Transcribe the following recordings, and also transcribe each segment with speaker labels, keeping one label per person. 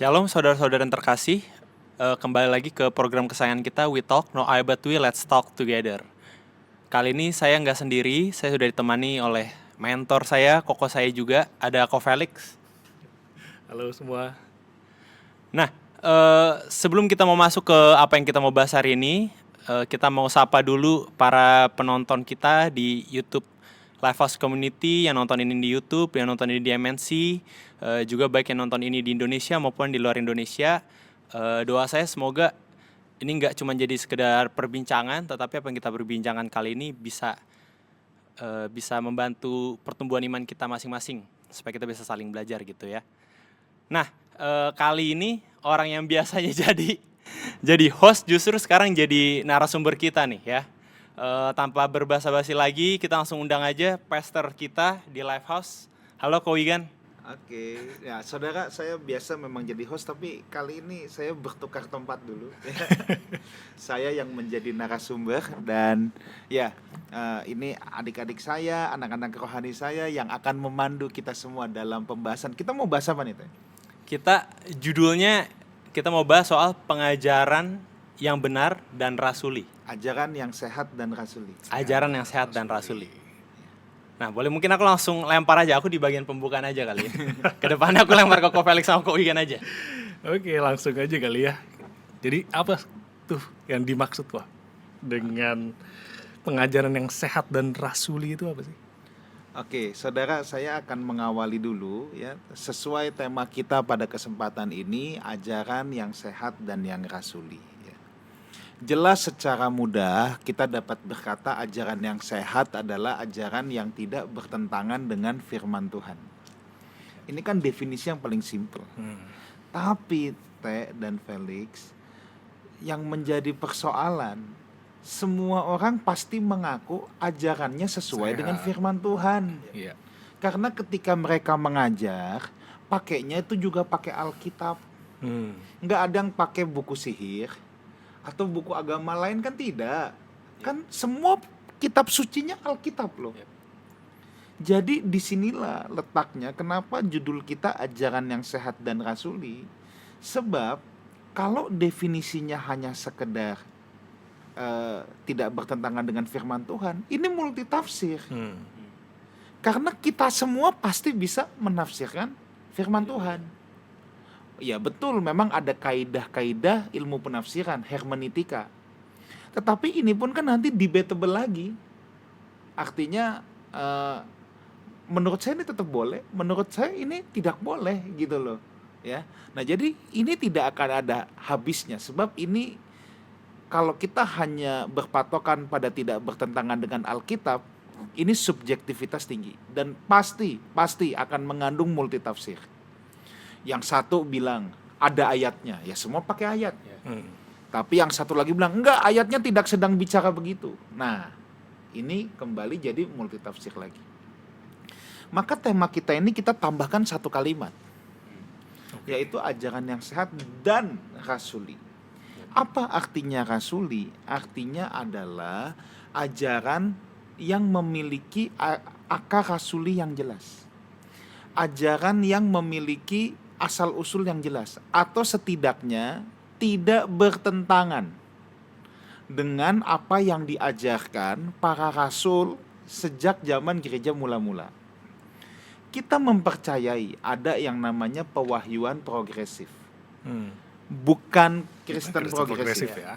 Speaker 1: Shalom saudara-saudara yang terkasih. Kembali lagi ke program kesayangan kita, We Talk, No I But We, Let's Talk Together. Kali ini saya nggak sendiri, saya sudah ditemani oleh mentor saya, koko saya juga, ada Ko Felix.
Speaker 2: Halo semua.
Speaker 1: Nah, sebelum kita mau masuk ke apa yang kita mau bahas hari ini, kita mau sapa dulu para penonton kita di YouTube Lifehouse Community, yang nonton ini di YouTube, yang nonton ini di MNC, juga baik yang nonton ini di Indonesia maupun di luar Indonesia. Doa saya semoga ini nggak cuma jadi sekedar perbincangan, tetapi apa yang kita berbincangkan kali ini bisa membantu pertumbuhan iman kita masing-masing, supaya kita bisa saling belajar gitu ya. Nah, kali ini orang yang biasanya jadi host justru sekarang jadi narasumber kita nih ya. Tanpa berbasa-basi lagi, kita langsung undang aja pastor kita di Lifehouse. Halo Ko Wigan.
Speaker 3: Oke, ya saudara, saya biasa memang jadi host, tapi kali ini saya bertukar tempat dulu. Saya yang menjadi narasumber dan ya ini adik-adik saya, anak-anak rohani saya yang akan memandu kita semua dalam pembahasan. Kita mau bahas apa nih, Teh?
Speaker 1: Judulnya kita mau bahas soal pengajaran yang benar dan rasuli.
Speaker 3: Ajaran yang sehat dan rasuli.
Speaker 1: Ajaran yang sehat dan rasuli. Nah, boleh mungkin aku langsung lempar aja, aku di bagian pembukaan aja kali ya. Kedepannya aku lempar ke Ko Felix sama Ko Wigan aja.
Speaker 2: Oke, langsung aja kali ya. Jadi apa tuh yang dimaksud wah dengan pengajaran yang sehat dan rasuli itu apa sih?
Speaker 3: Oke, saudara, saya akan mengawali dulu ya, sesuai tema kita pada kesempatan ini, ajaran yang sehat dan yang rasuli. Ya. Jelas secara mudah kita dapat berkata ajaran yang sehat adalah ajaran yang tidak bertentangan dengan firman Tuhan. Ini kan definisi yang paling simpel. Tapi Teh dan Felix, yang menjadi persoalan, semua orang pasti mengaku ajarannya sesuai
Speaker 2: Sehat.
Speaker 3: dengan firman Tuhan.
Speaker 2: Iya.
Speaker 3: Karena ketika mereka mengajar, pakainya itu juga pakai Alkitab. Nggak ada yang pakai buku sihir atau buku agama lain, kan tidak. Kan semua kitab sucinya Alkitab loh. Jadi disinilah letaknya kenapa judul kita ajaran yang sehat dan rasuli. Sebab kalau definisinya hanya sekedar tidak bertentangan dengan firman Tuhan, ini multitafsir. Karena kita semua pasti bisa menafsirkan firman Tuhan. Ya betul, memang ada kaidah-kaidah ilmu penafsiran, hermeneutika. Tetapi ini pun kan nanti debatable lagi. Artinya menurut saya ini tetap boleh, menurut saya ini tidak boleh gitu loh. Ya. Nah, jadi ini tidak akan ada habisnya, sebab ini kalau kita hanya berpatokan pada tidak bertentangan dengan Alkitab, ini subjektivitas tinggi dan pasti akan mengandung multitafsir. Yang satu bilang ada ayatnya, ya semua pakai ayat. Tapi yang satu lagi bilang enggak, ayatnya tidak sedang bicara begitu. Nah, ini kembali jadi multitafsir lagi. Maka tema kita ini kita tambahkan satu kalimat, yaitu ajaran yang sehat dan rasuli. Apa artinya rasuli? Artinya adalah ajaran yang memiliki akar rasuli yang jelas. Ajaran yang memiliki asal-usul yang jelas. Atau setidaknya tidak bertentangan dengan apa yang diajarkan para rasul sejak zaman gereja mula-mula. Kita mempercayai ada yang namanya pewahyuan progresif. Bukan Kristen progresif
Speaker 2: ya.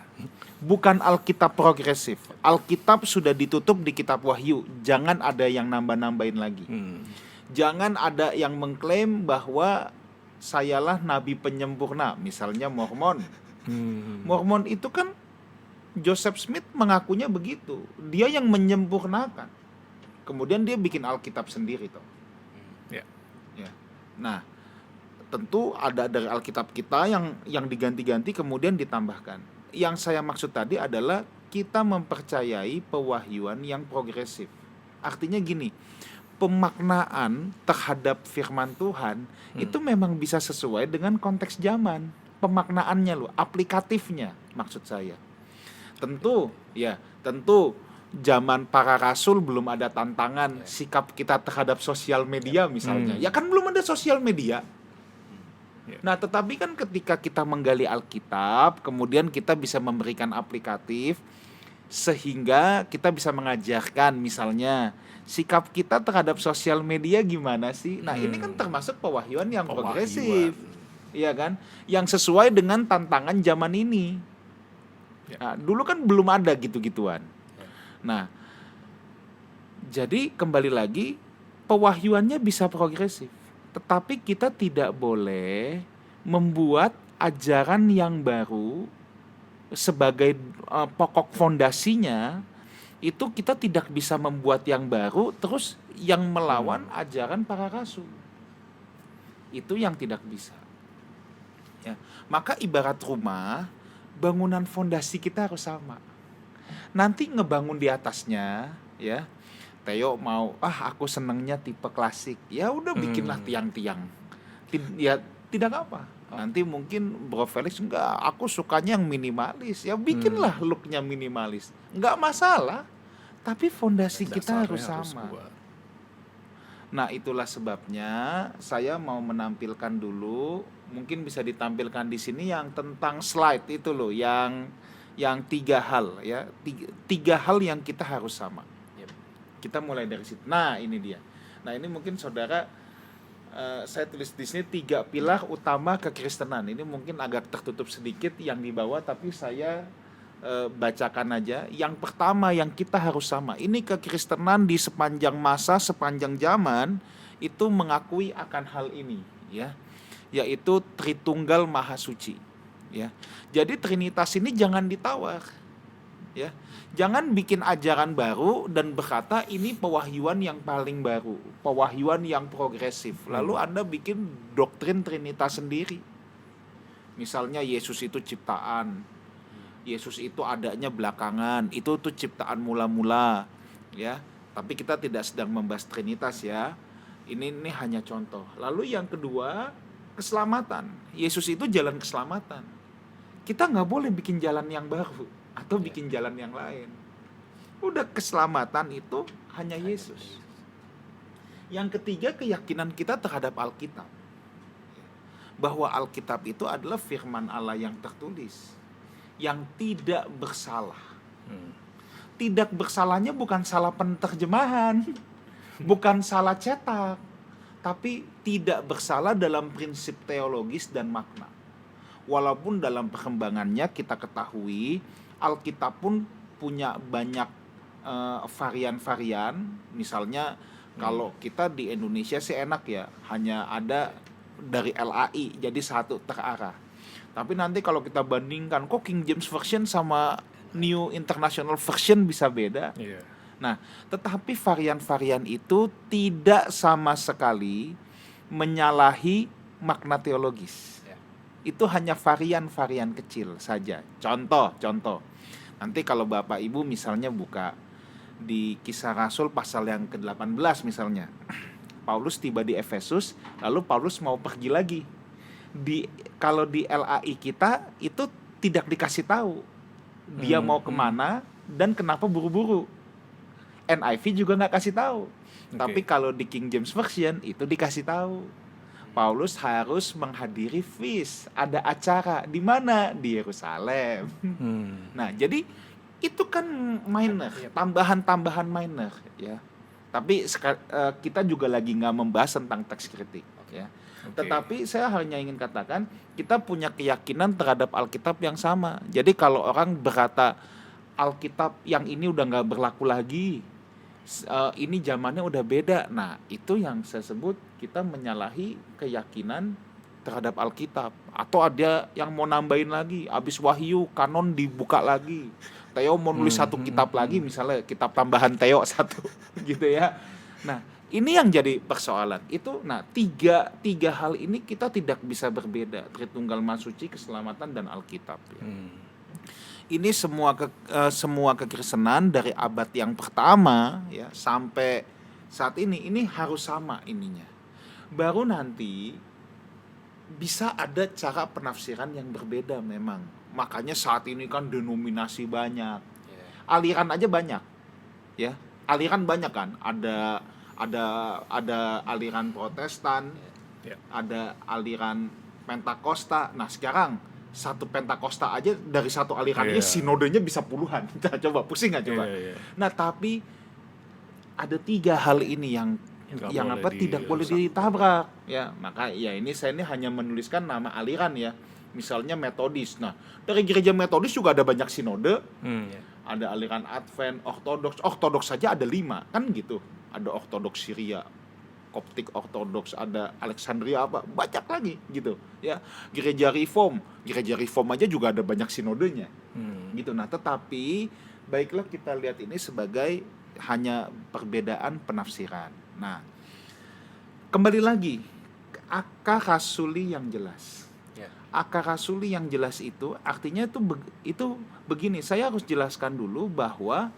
Speaker 3: Bukan Alkitab progresif. Alkitab sudah ditutup di kitab Wahyu. Jangan ada yang nambah-nambahin lagi. Jangan ada yang mengklaim bahwa sayalah nabi penyempurna, misalnya Mormon. Mormon itu kan Joseph Smith mengakunya begitu. Dia yang menyempurnakan. Kemudian dia bikin Alkitab sendiri toh. Ya. Nah, tentu ada dari Alkitab kita yang diganti-ganti kemudian ditambahkan. Yang saya maksud tadi adalah kita mempercayai pewahyuan yang progresif. Artinya gini, pemaknaan terhadap firman Tuhan itu memang bisa sesuai dengan konteks zaman. Pemaknaannya loh, aplikatifnya maksud saya. Tentu zaman para rasul belum ada tantangan sikap kita terhadap sosial media misalnya. Ya kan belum ada sosial media. Nah, tetapi kan ketika kita menggali Alkitab, kemudian kita bisa memberikan aplikatif sehingga kita bisa mengajarkan misalnya sikap kita terhadap sosial media gimana sih. Nah, ini kan termasuk pewahyuan yang progresif. Iya kan? Yang sesuai dengan tantangan zaman ini. Nah, dulu kan belum ada gitu-gituan. Nah, jadi kembali lagi pewahyuannya bisa progresif. Tetapi kita tidak boleh membuat ajaran yang baru sebagai pokok fondasinya. Itu kita tidak bisa membuat yang baru terus yang melawan ajaran para rasul. Itu yang tidak bisa. Ya. Maka ibarat rumah, bangunan fondasi kita harus sama. Nanti ngebangun di atasnya, ya. Theo mau, aku senangnya tipe klasik. Ya udah bikinlah tiang-tiang. Ya tidak apa. Nanti mungkin Bro Felix enggak, aku sukanya yang minimalis. Ya bikinlah looknya minimalis. Enggak masalah. Tapi fondasi kita harus sama. Nah, itulah sebabnya saya mau menampilkan dulu, mungkin bisa ditampilkan di sini yang tentang slide itu loh, yang 3 hal ya, tiga hal yang kita harus sama. Kita mulai dari situ. Nah, ini dia. Nah, ini mungkin saudara, saya tulis di sini 3 pilar utama kekristenan. Ini mungkin agak tertutup sedikit yang di bawah, tapi saya bacakan aja. Yang pertama yang kita harus sama. Ini kekristenan di sepanjang masa, sepanjang zaman itu mengakui akan hal ini, ya. Yaitu Tritunggal Maha Suci, ya. Jadi Trinitas ini jangan ditawar. Ya. Jangan bikin ajaran baru dan berkata ini pewahyuan yang paling baru, pewahyuan yang progresif. Lalu Anda bikin doktrin Trinitas sendiri. Misalnya Yesus itu ciptaan, Yesus itu adanya belakangan, itu tuh ciptaan mula-mula, ya. Tapi kita tidak sedang membahas Trinitas ya. Ini hanya contoh. Lalu yang kedua, keselamatan. Yesus itu jalan keselamatan. Kita nggak boleh bikin jalan yang baru atau bikin jalan yang lain. Udah keselamatan itu hanya Yesus. Yang ketiga, keyakinan kita terhadap Alkitab. Bahwa Alkitab itu adalah firman Allah yang tertulis, yang tidak bersalah. Tidak bersalahnya bukan salah penerjemahan, bukan salah cetak, tapi tidak bersalah dalam prinsip teologis dan makna. Walaupun dalam perkembangannya kita ketahui Alkitab pun punya banyak varian-varian. Misalnya kalau kita di Indonesia sih enak ya, hanya ada dari LAI jadi satu terarah. Tapi nanti kalau kita bandingkan, kok King James Version sama New International Version bisa beda. Nah, tetapi varian-varian itu tidak sama sekali menyalahi makna teologis. Itu hanya varian-varian kecil saja. Contoh. Nanti kalau Bapak Ibu misalnya buka di Kisah Rasul pasal yang ke-18 misalnya. Paulus tiba di Efesus, lalu Paulus mau pergi lagi. Kalau di LAI kita itu tidak dikasih tahu dia mau kemana dan kenapa buru-buru. NIV juga nggak kasih tahu. Tapi kalau di King James Version itu dikasih tahu. Paulus harus menghadiri feast, ada acara di mana? Di Yerusalem. Nah, jadi itu kan minor, tambahan-tambahan minor, ya. Tapi kita juga lagi nggak membahas tentang teks kritik, ya. Tetapi saya hanya ingin katakan kita punya keyakinan terhadap Alkitab yang sama. Jadi kalau orang berkata Alkitab yang ini udah nggak berlaku lagi, ini zamannya udah beda. Nah, itu yang saya sebut kita menyalahi keyakinan terhadap Alkitab. Atau ada yang mau nambahin lagi, habis Wahyu kanon dibuka lagi. Theo mau nulis satu kitab lagi, misalnya kitab tambahan Theo satu gitu ya. Nah, ini yang jadi persoalan. Itu tiga hal ini kita tidak bisa berbeda. Tritunggal Maha Suci, keselamatan dan Alkitab ya. Ini semua kekristenan dari abad yang pertama ya sampai saat ini harus sama ininya. Baru nanti bisa ada cara penafsiran yang berbeda memang. Makanya saat ini kan denominasi banyak. Aliran aja banyak. Ya, aliran banyak kan. Ada aliran Protestan, ada aliran Pentakosta. Nah sekarang satu Pentakosta aja dari satu aliran ini
Speaker 2: Iya.
Speaker 3: sinodenya bisa puluhan. Coba pusing nggak coba?
Speaker 2: Iya, iya.
Speaker 3: Nah tapi ada 3 hal ini yang
Speaker 2: Nggak
Speaker 3: yang
Speaker 2: boleh
Speaker 3: apa tidak boleh
Speaker 2: dirusak.
Speaker 3: ditabrak ya. Maka ya saya ini hanya menuliskan nama aliran ya. Misalnya Metodis. Nah dari gereja Metodis juga ada banyak sinode. Ada aliran Advent, Ortodoks saja ada 5 kan gitu. Ada Ortodoks Syria, Koptik Ortodoks, ada Alexandria, apa banyak lagi gitu ya. Gereja Reform aja juga ada banyak sinodenya gitu. Nah tetapi baiklah kita lihat ini sebagai hanya perbedaan penafsiran. Nah kembali lagi akar rasuli yang jelas. Akar rasuli yang jelas itu artinya itu begini. Saya harus jelaskan dulu bahwa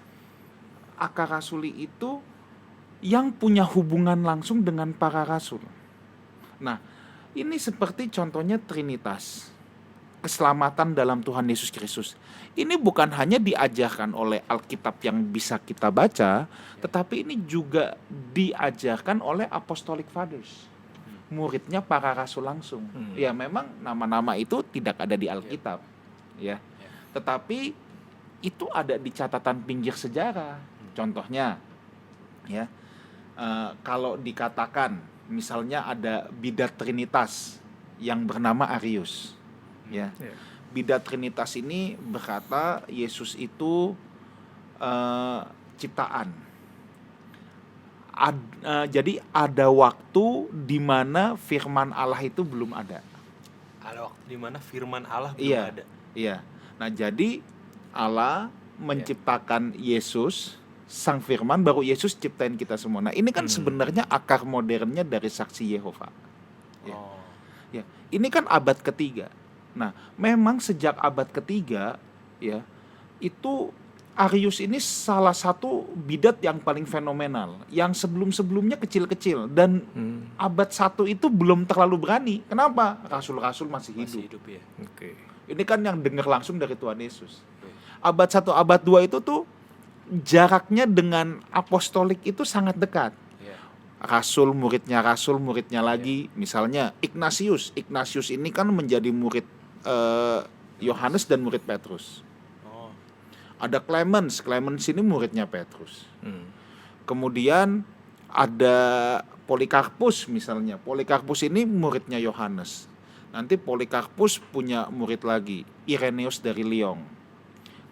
Speaker 3: akar rasuli itu yang punya hubungan langsung dengan para rasul. Nah, ini seperti contohnya Trinitas. Keselamatan dalam Tuhan Yesus Kristus. Ini bukan hanya diajarkan oleh Alkitab yang bisa kita baca, tetapi ini juga diajarkan oleh Apostolic Fathers. Muridnya para rasul langsung. Ya memang nama-nama itu tidak ada di Alkitab, ya. Tetapi itu ada di catatan pinggir sejarah. Contohnya, ya, kalau dikatakan misalnya ada bidat Trinitas yang bernama Arius, ya. Bidat Trinitas ini berkata Yesus itu ciptaan. Jadi ada waktu di mana firman Allah itu belum ada.
Speaker 1: Ada waktu di mana firman Allah belum
Speaker 3: Iya,
Speaker 1: ada.
Speaker 3: iya. Nah jadi Allah menciptakan Yesus, sang firman, baru Yesus ciptain kita semua. Nah ini kan sebenarnya akar modernnya dari saksi Yehova. Ya.
Speaker 1: Oh.
Speaker 3: Ya, ini kan abad ketiga. Nah memang sejak abad ketiga ya itu Arius ini salah satu bidat yang paling fenomenal. Yang sebelum-sebelumnya kecil-kecil dan abad 1 itu belum terlalu berani. Kenapa? Rasul-rasul masih
Speaker 1: Masih
Speaker 3: hidup.
Speaker 1: hidup ya.
Speaker 2: Oke.
Speaker 3: Ini kan yang dengar langsung dari Tuhan Yesus. Abad 1, abad 2 itu tuh jaraknya dengan apostolik itu sangat dekat. Rasul, muridnya lagi. Misalnya Ignatius. Ignatius ini kan menjadi murid Yohanes dan murid Petrus. Ada Clemens ini muridnya Petrus. Kemudian ada Polikarpus misalnya. Polikarpus ini muridnya Yohanes. Nanti Polikarpus punya murid lagi, Irenaeus dari Lyon.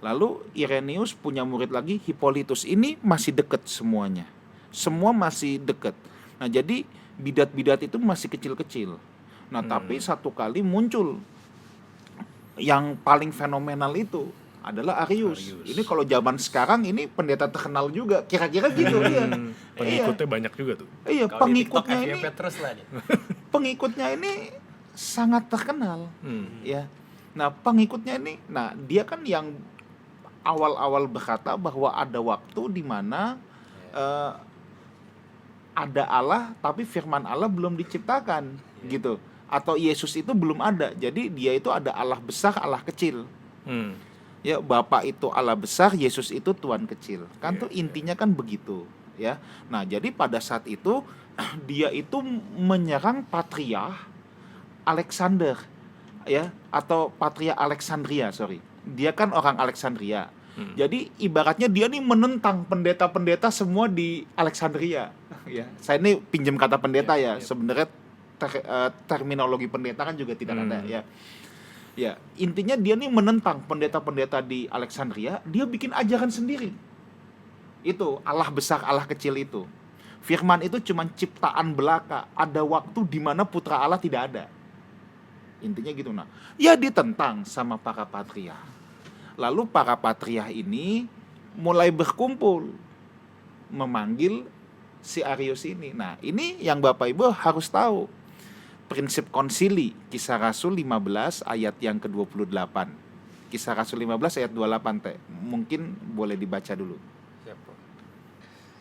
Speaker 3: Lalu Irenaeus punya murid lagi, Hippolytus. Ini masih dekat semuanya. Semua masih dekat. Nah jadi bidat-bidat itu masih kecil-kecil. Nah tapi satu kali muncul yang paling fenomenal itu adalah Arius. Ini kalau zaman sekarang ini pendeta terkenal juga, kira-kira gitu ya.
Speaker 2: Pengikutnya banyak juga tuh.
Speaker 3: Iya,
Speaker 1: Kalau di TikTok
Speaker 3: pengikutnya
Speaker 1: FY
Speaker 3: ini
Speaker 1: Petrus lah dia.
Speaker 3: pengikutnya ini sangat terkenal, ya. Nah, pengikutnya ini, nah dia kan yang awal-awal berkata bahwa ada waktu di mana ada Allah, tapi firman Allah belum diciptakan, gitu. Atau Yesus itu belum ada. Jadi dia itu ada Allah besar, Allah kecil. Ya, Bapa itu Allah besar, Yesus itu Tuhan kecil. Kan tuh intinya kan begitu, ya. Nah, jadi pada saat itu dia itu menyerang Patriark Alexander, ya, atau Patriark Alexandria, sorry. Dia kan orang Alexandria. Jadi ibaratnya dia nih menentang pendeta-pendeta semua di Alexandria, ya. Saya ini pinjam kata pendeta ya. Sebenarnya terminologi pendeta kan juga tidak ada, ya. Ya, intinya dia nih menentang pendeta-pendeta di Alexandria, dia bikin ajaran sendiri. Itu Allah besar, Allah kecil itu. Firman itu cuma ciptaan belaka, ada waktu di mana putra Allah tidak ada. Intinya gitu. Nah, ya ditentang sama para patriark. Lalu para patriark ini mulai berkumpul memanggil si Arius ini. Nah, ini yang Bapak Ibu harus tahu. Prinsip konsili, Kisah Rasul 15 ayat yang ke-28. Kisah Rasul 15 ayat 28 teh. Mungkin boleh dibaca dulu.
Speaker 1: Siap, Bro.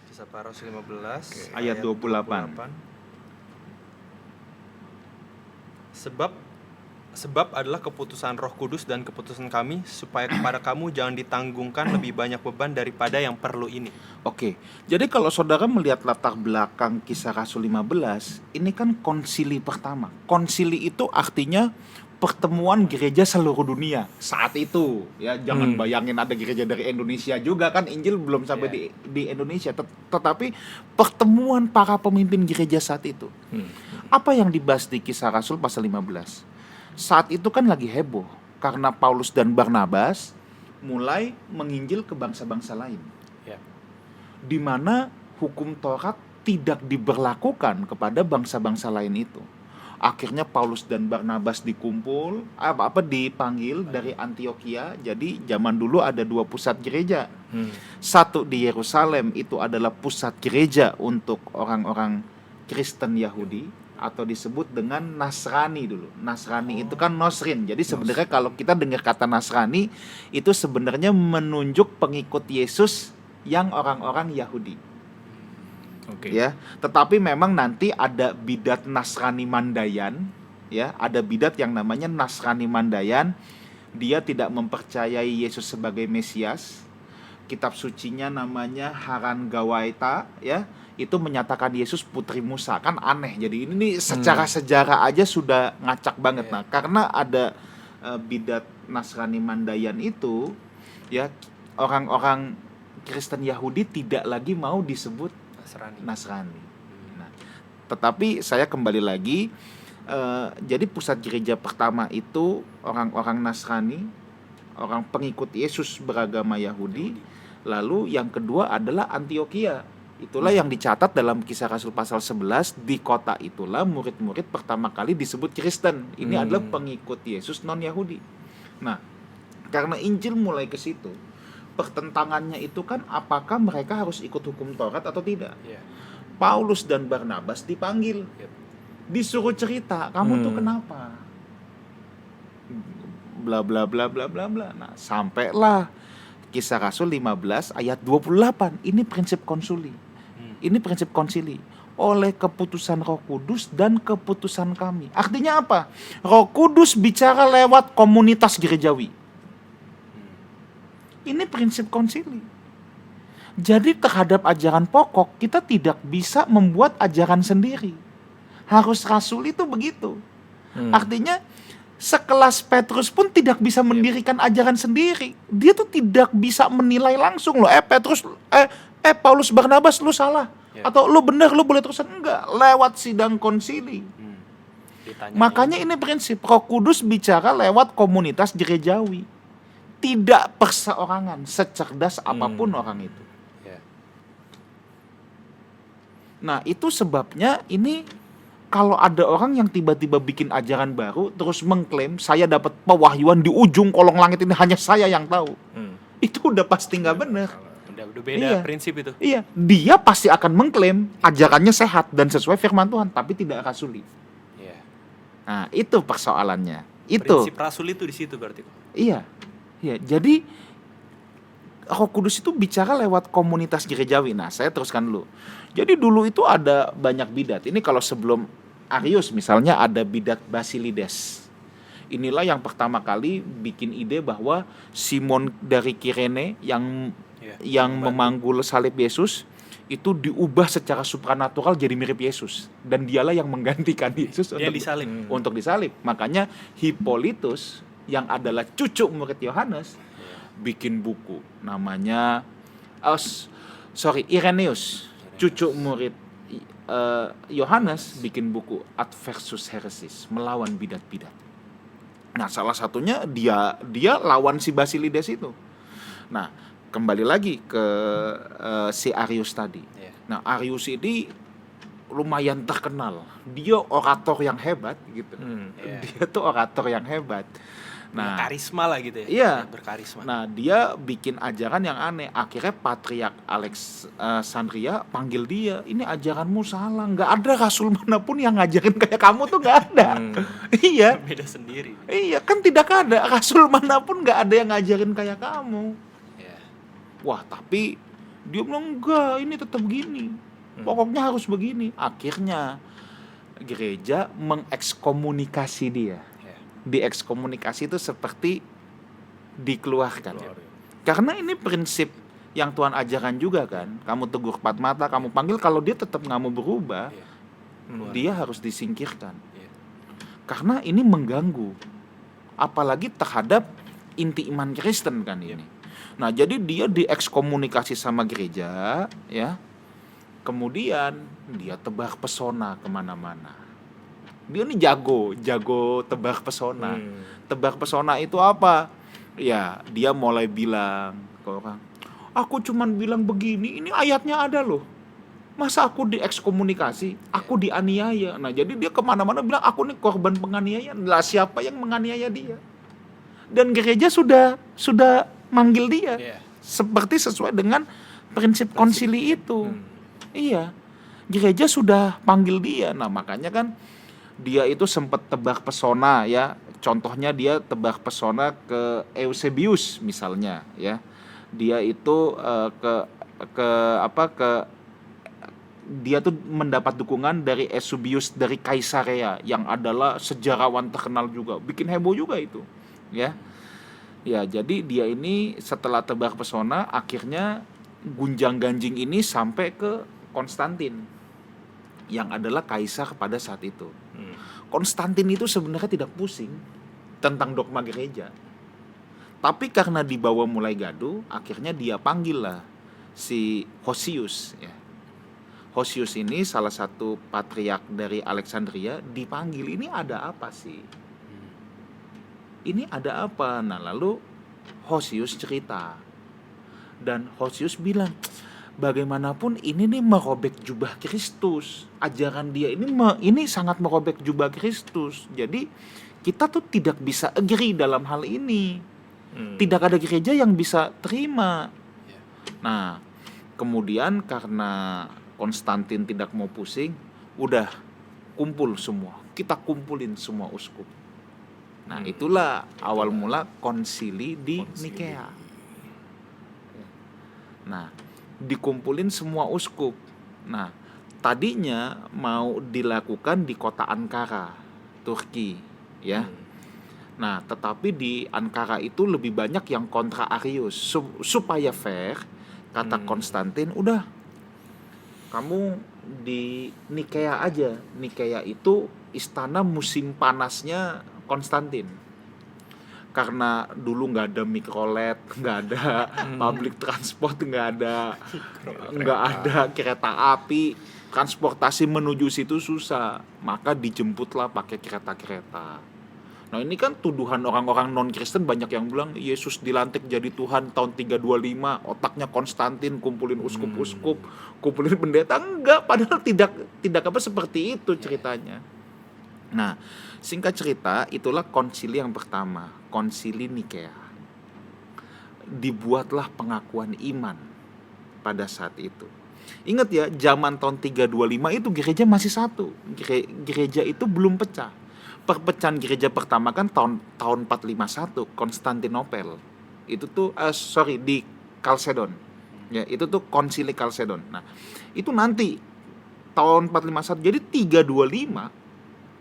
Speaker 1: Kisah para Rasul 15
Speaker 3: Ayat 28.
Speaker 1: Sebab Sebab adalah keputusan Roh Kudus dan keputusan kami supaya kepada kamu jangan ditanggungkan lebih banyak beban daripada yang perlu ini.
Speaker 3: Oke, jadi kalau saudara melihat latar belakang Kisah Rasul 15, ini kan konsili pertama. Konsili itu artinya pertemuan gereja seluruh dunia saat itu. Ya, jangan bayangin ada gereja dari Indonesia juga kan, Injil belum sampai di Indonesia. Tetapi pertemuan para pemimpin gereja saat itu. Apa yang dibahas di Kisah Rasul pasal 15? Saat itu kan lagi heboh karena Paulus dan Barnabas mulai menginjil ke bangsa-bangsa lain,
Speaker 1: Ya.
Speaker 3: di mana hukum Taurat tidak diberlakukan kepada bangsa-bangsa lain itu. Akhirnya Paulus dan Barnabas dipanggil dari Antioquia. Jadi zaman dulu ada 2 pusat gereja. Satu di Yerusalem, itu adalah pusat gereja untuk orang-orang Kristen Yahudi, atau disebut dengan Nasrani dulu. Nasrani itu kan Nosrin. Jadi sebenarnya kalau kita dengar kata Nasrani, itu sebenarnya menunjuk pengikut Yesus yang orang-orang Yahudi.
Speaker 2: Oke.
Speaker 3: Ya, tetapi memang nanti ada bidat Nasrani Mandayan, ya, ada bidat yang namanya Nasrani Mandayan. Dia tidak mempercayai Yesus sebagai Mesias. Kitab sucinya namanya Haran Gawaita, ya. Itu menyatakan Yesus putri Musa. Kan aneh. Jadi ini secara sejarah aja sudah ngacak banget. Nah, karena ada bidat Nasrani Mandayan itu, ya, orang-orang Kristen Yahudi tidak lagi mau disebut Nasrani. Nah, tetapi saya kembali lagi, jadi pusat gereja pertama itu orang-orang Nasrani, orang pengikut Yesus beragama Yahudi. Lalu yang kedua adalah Antioquia. Itulah yang dicatat dalam Kisah Rasul pasal 11. Di kota itulah murid-murid pertama kali disebut Kristen. Ini adalah pengikut Yesus non-Yahudi. Nah, karena Injil mulai ke situ, pertentangannya itu kan apakah mereka harus ikut hukum Taurat atau tidak. Paulus dan Barnabas dipanggil, disuruh cerita, kamu tuh kenapa, bla bla bla bla bla bla. Nah, sampailah Kisah Rasul 15 ayat 28. Ini prinsip konsili. Ini prinsip konsili. Oleh keputusan Roh Kudus dan keputusan kami. Artinya apa? Roh Kudus bicara lewat komunitas gerejawi. Ini prinsip konsili. Jadi terhadap ajaran pokok, kita tidak bisa membuat ajaran sendiri. Harus rasul itu begitu. Artinya sekelas Petrus pun tidak bisa mendirikan ajaran sendiri. Dia tuh tidak bisa menilai langsung loh. Paulus Barnabas lu salah, atau lu benar, lu boleh terusan. Enggak, lewat sidang konsili. Makanya ini prinsip Roh Kudus bicara lewat komunitas gerejawi, tidak perseorangan, secerdas apapun orang itu. Nah, itu sebabnya ini kalau ada orang yang tiba-tiba bikin ajaran baru terus mengklaim saya dapat pewahyuan di ujung kolong langit ini, hanya saya yang tahu. Itu udah pasti nggak benar.
Speaker 1: Udah beda prinsip itu.
Speaker 3: Iya, dia pasti akan mengklaim ajarannya sehat dan sesuai firman Tuhan, tapi tidak rasuli. Nah, itu persoalannya. Itu
Speaker 1: prinsip rasul itu di situ berarti.
Speaker 3: Iya. Jadi Roh Kudus itu bicara lewat komunitas gerejawi. Nah, saya teruskan dulu. Jadi dulu itu ada banyak bidat. Ini kalau sebelum Arius misalnya ada bidat Basilides. Inilah yang pertama kali bikin ide bahwa Simon dari Kirene yang memanggul salib Yesus itu diubah secara supranatural jadi mirip Yesus, dan dialah yang menggantikan Yesus untuk disalib. Makanya Hippolytus yang adalah cucu murid Yohanes bikin buku namanya Irenaeus, cucu murid Yohanes, bikin buku Adversus Heresis, melawan bidat-bidat. Nah, salah satunya dia lawan si Basilides itu. Nah, kembali lagi ke si Arius tadi. Nah, Arius ini lumayan terkenal. Dia orator yang hebat gitu. Dia tuh orator yang hebat. Nah,
Speaker 1: karisma lah gitu ya.
Speaker 3: Iya.
Speaker 1: Berkarisma.
Speaker 3: Nah, dia bikin ajaran yang aneh. Akhirnya Patriark Alexandria panggil dia. Ini ajaranmu salah. Nggak ada rasul manapun yang ngajarin kayak kamu tuh, nggak ada. Iya.
Speaker 1: Beda sendiri.
Speaker 3: Iya, kan tidak ada rasul manapun nggak ada yang ngajarin kayak kamu. Wah, tapi dia bilang enggak, ini tetap begini. Pokoknya harus begini. Akhirnya gereja mengekskomunikasi dia. diekskomunikasi itu seperti dikeluarkan.
Speaker 2: Keluar.
Speaker 3: Karena ini prinsip yang Tuhan ajarkan juga kan. Kamu tegur empat mata, kamu panggil, kalau dia tetap nggak mau berubah, dia harus disingkirkan. Karena ini mengganggu, apalagi terhadap inti iman Kristen kan ini. Nah, jadi dia diekskomunikasi sama gereja, ya. Kemudian dia tebar pesona kemana-mana. Dia ini jago tebar pesona. Tebar pesona itu apa? Ya, dia mulai bilang ke orang, aku cuman bilang begini, ini ayatnya ada loh. Masa aku diekskomunikasi, aku dianiaya. Nah, jadi dia kemana-mana bilang, aku nih korban penganiayaan. Lah, siapa yang menganiaya dia? Dan gereja sudah manggil dia, seperti sesuai dengan prinsip konsili itu. Iya, gereja sudah panggil dia. Nah, makanya kan dia itu sempat tebar pesona, ya. Contohnya dia tebar pesona ke Eusebius misalnya, ya. Dia itu dia tuh mendapat dukungan dari Eusebius dari Kaisarea yang adalah sejarawan terkenal juga, bikin heboh juga itu, ya. Ya, jadi dia ini setelah tebar pesona akhirnya gunjang-ganjing ini sampai ke Konstantin yang adalah kaisar pada saat itu. Konstantin itu sebenarnya tidak pusing tentang dogma gereja, tapi karena dibawa mulai gaduh, akhirnya dia panggil lah si Hosius, ya. Hosius ini salah satu patriark dari Alexandria, dipanggil, ini ada apa sih? Ini ada apa? Nah, lalu Hosius cerita. Dan Hosius bilang, bagaimanapun ini nih merobek jubah Kristus. Ajaran dia ini sangat merobek jubah Kristus. Jadi kita tuh tidak bisa agree dalam hal ini. Tidak ada gereja yang bisa terima. Nah, kemudian karena Konstantin tidak mau pusing, udah kumpul semua. Kita kumpulin semua uskup. Nah, itulah awal mula konsili di Nikea. Nah, dikumpulin semua uskup. Nah, tadinya mau dilakukan di kota Ankara, Turki, ya. Nah, tetapi di Ankara itu lebih banyak yang kontra Arius. Supaya fair, kata Konstantin, udah kamu di Nikea aja. Nikea itu istana musim panasnya Konstantin. Karena dulu nggak ada mikrolet, nggak ada public transport, nggak ada kereta api, transportasi menuju situ susah, maka dijemputlah pakai kereta-kereta. Nah, ini kan tuduhan orang-orang non-Kristen, banyak yang bilang Yesus dilantik jadi Tuhan tahun 325, otaknya Konstantin, kumpulin uskup-uskup, kumpulin pendeta. Enggak, padahal tidak apa seperti itu ceritanya. Nah, singkat cerita, itulah konsili yang pertama, konsili Nikea. Dibuatlah pengakuan iman pada saat itu. Ingat ya, zaman tahun 325 itu gereja masih satu. Gereja itu belum pecah. Perpecahan gereja pertama kan tahun 451, Konstantinopel. Itu tuh di Kalsedon. Ya, itu tuh konsili Kalsedon. Nah, itu nanti tahun 451. Jadi 325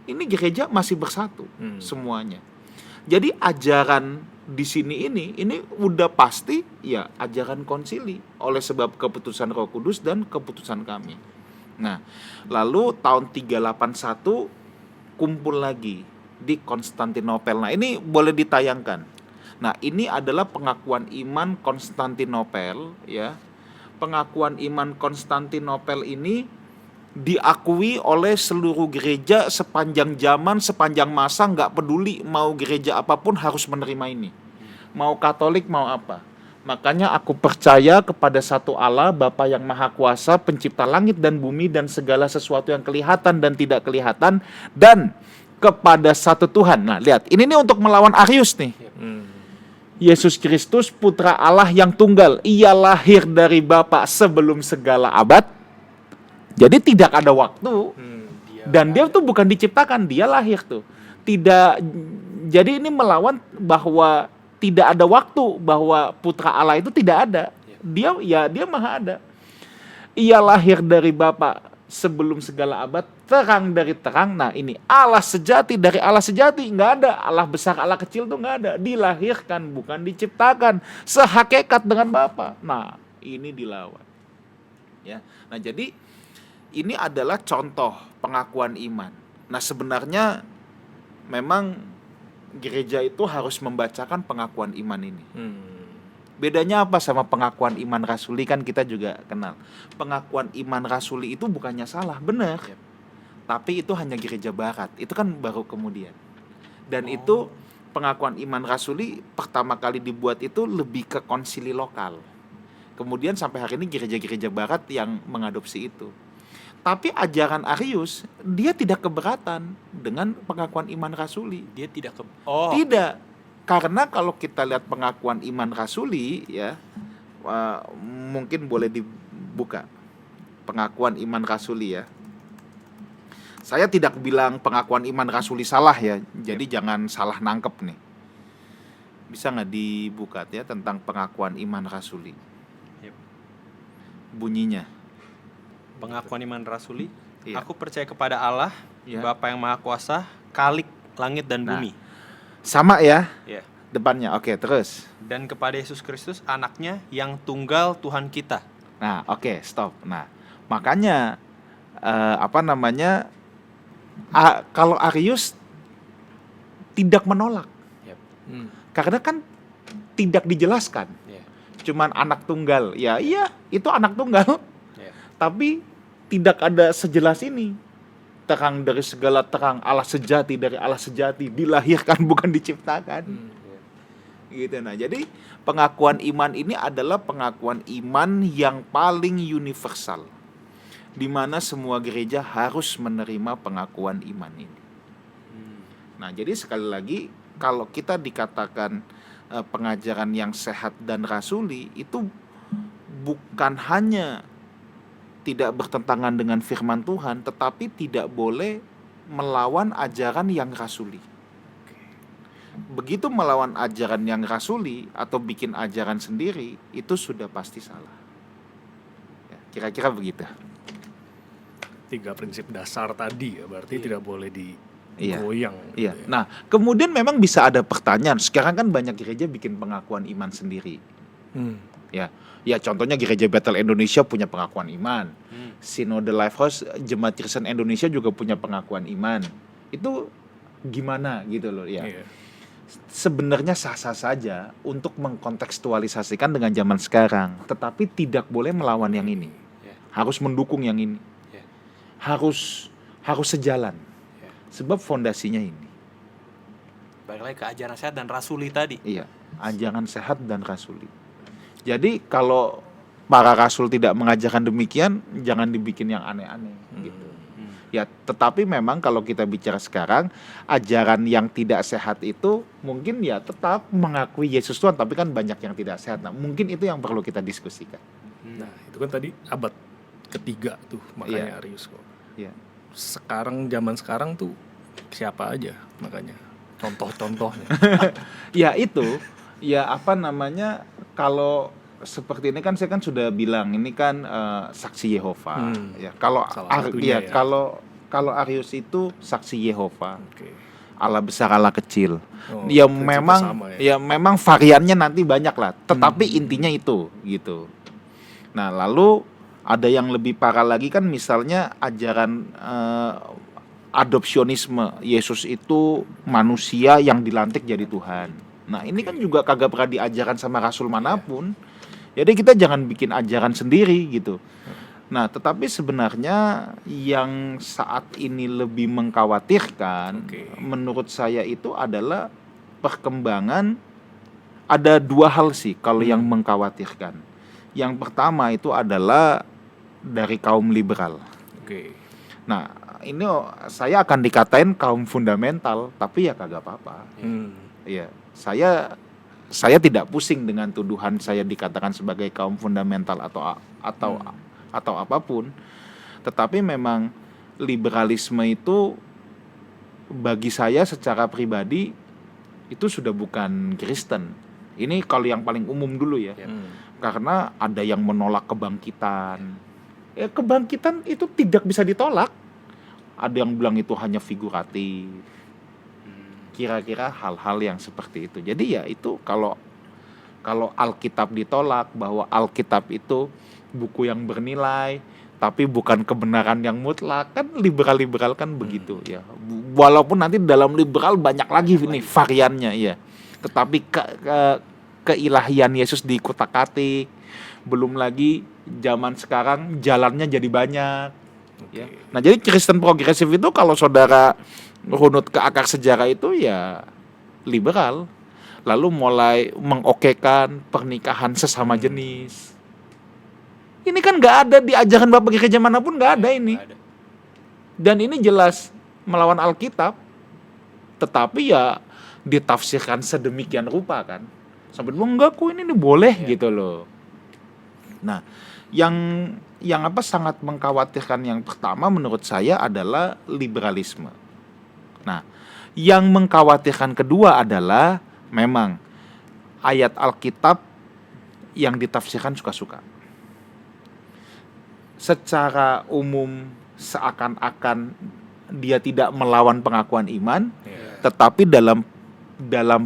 Speaker 3: ini gereja masih bersatu semuanya. Jadi ajaran di sini ini udah pasti ya ajaran konsili oleh sebab keputusan Roh Kudus dan keputusan kami. Nah, lalu tahun 381 kumpul lagi di Konstantinopel. Nah, ini boleh ditayangkan. Nah, ini adalah pengakuan iman Konstantinopel, ya. Pengakuan iman Konstantinopel ini diakui oleh seluruh gereja sepanjang zaman, sepanjang masa, nggak peduli mau gereja apapun harus menerima ini. Mau Katolik, mau apa. Makanya aku percaya kepada satu Allah, Bapa yang Maha Kuasa, pencipta langit dan bumi dan segala sesuatu yang kelihatan dan tidak kelihatan, dan kepada satu Tuhan. Nah, lihat, ini nih untuk melawan Arius nih. Yesus Kristus, Putra Allah yang tunggal. Ia lahir dari Bapa sebelum segala abad. Jadi tidak ada waktu. Dan dia tuh bukan diciptakan, dia lahir tuh. Jadi ini melawan bahwa tidak ada waktu, bahwa Putra Allah itu tidak ada. Dia maha ada. Ia lahir dari Bapa sebelum segala abad, terang dari terang. Nah ini Allah sejati dari Allah sejati, nggak ada Allah besar Allah kecil tuh nggak ada, dilahirkan bukan diciptakan, sehakikat dengan Bapa. Nah ini dilawan ya. Nah jadi ini adalah contoh pengakuan iman. Nah sebenarnya memang gereja itu harus membacakan pengakuan iman ini. Bedanya apa sama pengakuan iman rasuli, kan kita juga kenal. Pengakuan iman rasuli itu bukannya salah, benar. Tapi itu hanya gereja barat, itu kan baru kemudian. Dan itu pengakuan iman rasuli pertama kali dibuat itu lebih ke konsili lokal. Kemudian sampai hari ini gereja-gereja barat yang mengadopsi itu. Tapi ajaran Arius, dia tidak keberatan dengan pengakuan iman rasuli.
Speaker 1: Dia tidak
Speaker 3: Tidak. Karena kalau kita lihat pengakuan iman rasuli ya, mungkin boleh dibuka pengakuan iman rasuli ya. Saya tidak bilang pengakuan iman rasuli salah ya, jadi jangan salah nangkep nih. Bisa nggak dibuka ya tentang pengakuan iman rasuli? Bunyinya.
Speaker 1: Pengakuan iman rasuli.
Speaker 3: Iya.
Speaker 1: Aku percaya kepada Allah,
Speaker 3: Iya.
Speaker 1: Bapa yang Maha Kuasa, Khalik langit dan
Speaker 3: Nah.
Speaker 1: bumi.
Speaker 3: Sama ya
Speaker 1: Ya.
Speaker 3: depannya. Oke, terus.
Speaker 1: Dan kepada Yesus Kristus, anaknya yang tunggal Tuhan kita.
Speaker 3: Nah, oke, stop. Nah, makanya kalau Arius tidak menolak, karena kan tidak dijelaskan.
Speaker 1: Ya.
Speaker 3: Cuman anak tunggal. Ya, iya, itu anak tunggal.
Speaker 1: Ya.
Speaker 3: Tapi tidak ada sejelas ini. Terang dari segala terang, Allah sejati dari Allah sejati, dilahirkan bukan diciptakan. Gitu. Nah, jadi pengakuan iman ini adalah pengakuan iman yang paling universal, di mana semua gereja harus menerima pengakuan iman ini. Nah, jadi sekali lagi kalau kita dikatakan pengajaran yang sehat dan rasuli, itu bukan hanya tidak bertentangan dengan firman Tuhan, tetapi tidak boleh melawan ajaran yang rasuli. Begitu melawan ajaran yang rasuli atau bikin ajaran sendiri, itu sudah pasti salah. Ya, kira-kira begitu.
Speaker 2: 3 prinsip dasar tadi ya, berarti tidak boleh digoyang.
Speaker 3: Iya.
Speaker 2: Gitu ya.
Speaker 3: Nah, kemudian memang bisa ada pertanyaan. Sekarang kan banyak gereja bikin pengakuan iman sendiri. Ya, contohnya gereja Bethel Indonesia punya pengakuan iman. Sinode Lifehouse Jemaat Kristen Indonesia juga punya pengakuan iman. Itu gimana gitu loh ya.
Speaker 2: Iya.
Speaker 3: Sebenarnya sah-sah saja untuk mengkontekstualisasikan dengan zaman sekarang, tetapi tidak boleh melawan yang ini. Harus mendukung yang ini. Harus sejalan. Sebab fondasinya ini.
Speaker 1: Balik lagi ke ajaran sehat dan rasuli tadi.
Speaker 3: Iya, ajaran sehat dan rasuli. Jadi kalau para rasul tidak mengajarkan demikian, jangan dibikin yang aneh-aneh gitu. Ya, tetapi memang kalau kita bicara sekarang, ajaran yang tidak sehat itu mungkin ya tetap mengakui Yesus Tuhan, tapi kan banyak yang tidak sehat. Nah, mungkin itu yang perlu kita diskusikan.
Speaker 2: Nah, itu kan tadi abad ketiga tuh, makanya
Speaker 3: Iya.
Speaker 2: Arius kok.
Speaker 3: Ya.
Speaker 2: Sekarang, zaman sekarang tuh siapa aja makanya contoh-contohnya.
Speaker 3: Ya itu, ya kalau seperti ini kan saya kan sudah bilang ini kan saksi Yehova. Ya, kalau
Speaker 2: Salah satunya ya.
Speaker 3: kalau Arius itu saksi Yehova.
Speaker 2: Oke.
Speaker 3: Allah besar Allah kecil.
Speaker 2: Oh,
Speaker 3: Ya
Speaker 2: prinsipnya
Speaker 3: memang
Speaker 2: sama
Speaker 3: ya memang variannya nanti banyak lah, tetapi intinya itu gitu. Nah, lalu ada yang lebih parah lagi kan, misalnya ajaran adopsionisme, Yesus itu manusia yang dilantik jadi Tuhan. Nah, ini kan juga kagak pernah diajarkan sama rasul manapun. Jadi kita jangan bikin ajaran sendiri gitu. Nah, tetapi sebenarnya yang saat ini lebih mengkhawatirkan, menurut saya itu adalah perkembangan. Ada 2 hal sih kalau yang mengkhawatirkan. Yang pertama itu adalah dari kaum liberal.
Speaker 2: Oke.
Speaker 3: Nah, ini saya akan dikatain kaum fundamental, tapi ya kagak apa-apa. Ya, saya tidak pusing dengan tuduhan saya dikatakan sebagai kaum fundamental atau apapun. Tetapi memang liberalisme itu bagi saya secara pribadi itu sudah bukan Kristen. Ini kalau yang paling umum dulu ya. Karena ada yang menolak kebangkitan. Ya, kebangkitan itu tidak bisa ditolak. Ada yang bilang itu hanya figuratif. Kira-kira hal-hal yang seperti itu. Jadi ya itu kalau Alkitab ditolak, bahwa Alkitab itu buku yang bernilai, tapi bukan kebenaran yang mutlak, kan liberal kan begitu ya. Walaupun nanti dalam liberal banyak lagi nih variannya ya. Tetapi keilahian Yesus dikutak-atik. Belum lagi zaman sekarang jalannya jadi banyak. Ya. Nah, jadi Kristen progresif itu kalau saudara runut ke akar sejarah itu ya liberal. Lalu mulai mengokekan pernikahan sesama jenis. Ini kan nggak ada di ajaran Bapak gereja manapun, nggak ada ini. Dan ini jelas melawan Alkitab. Tetapi ya ditafsirkan sedemikian rupa kan. Sampai bilang enggak kok ini boleh gitu loh. Nah, yang sangat mengkhawatirkan yang pertama menurut saya adalah liberalisme. Nah, yang mengkhawatirkan kedua adalah memang ayat Alkitab yang ditafsirkan suka-suka. Secara umum seakan-akan dia tidak melawan pengakuan iman, tetapi dalam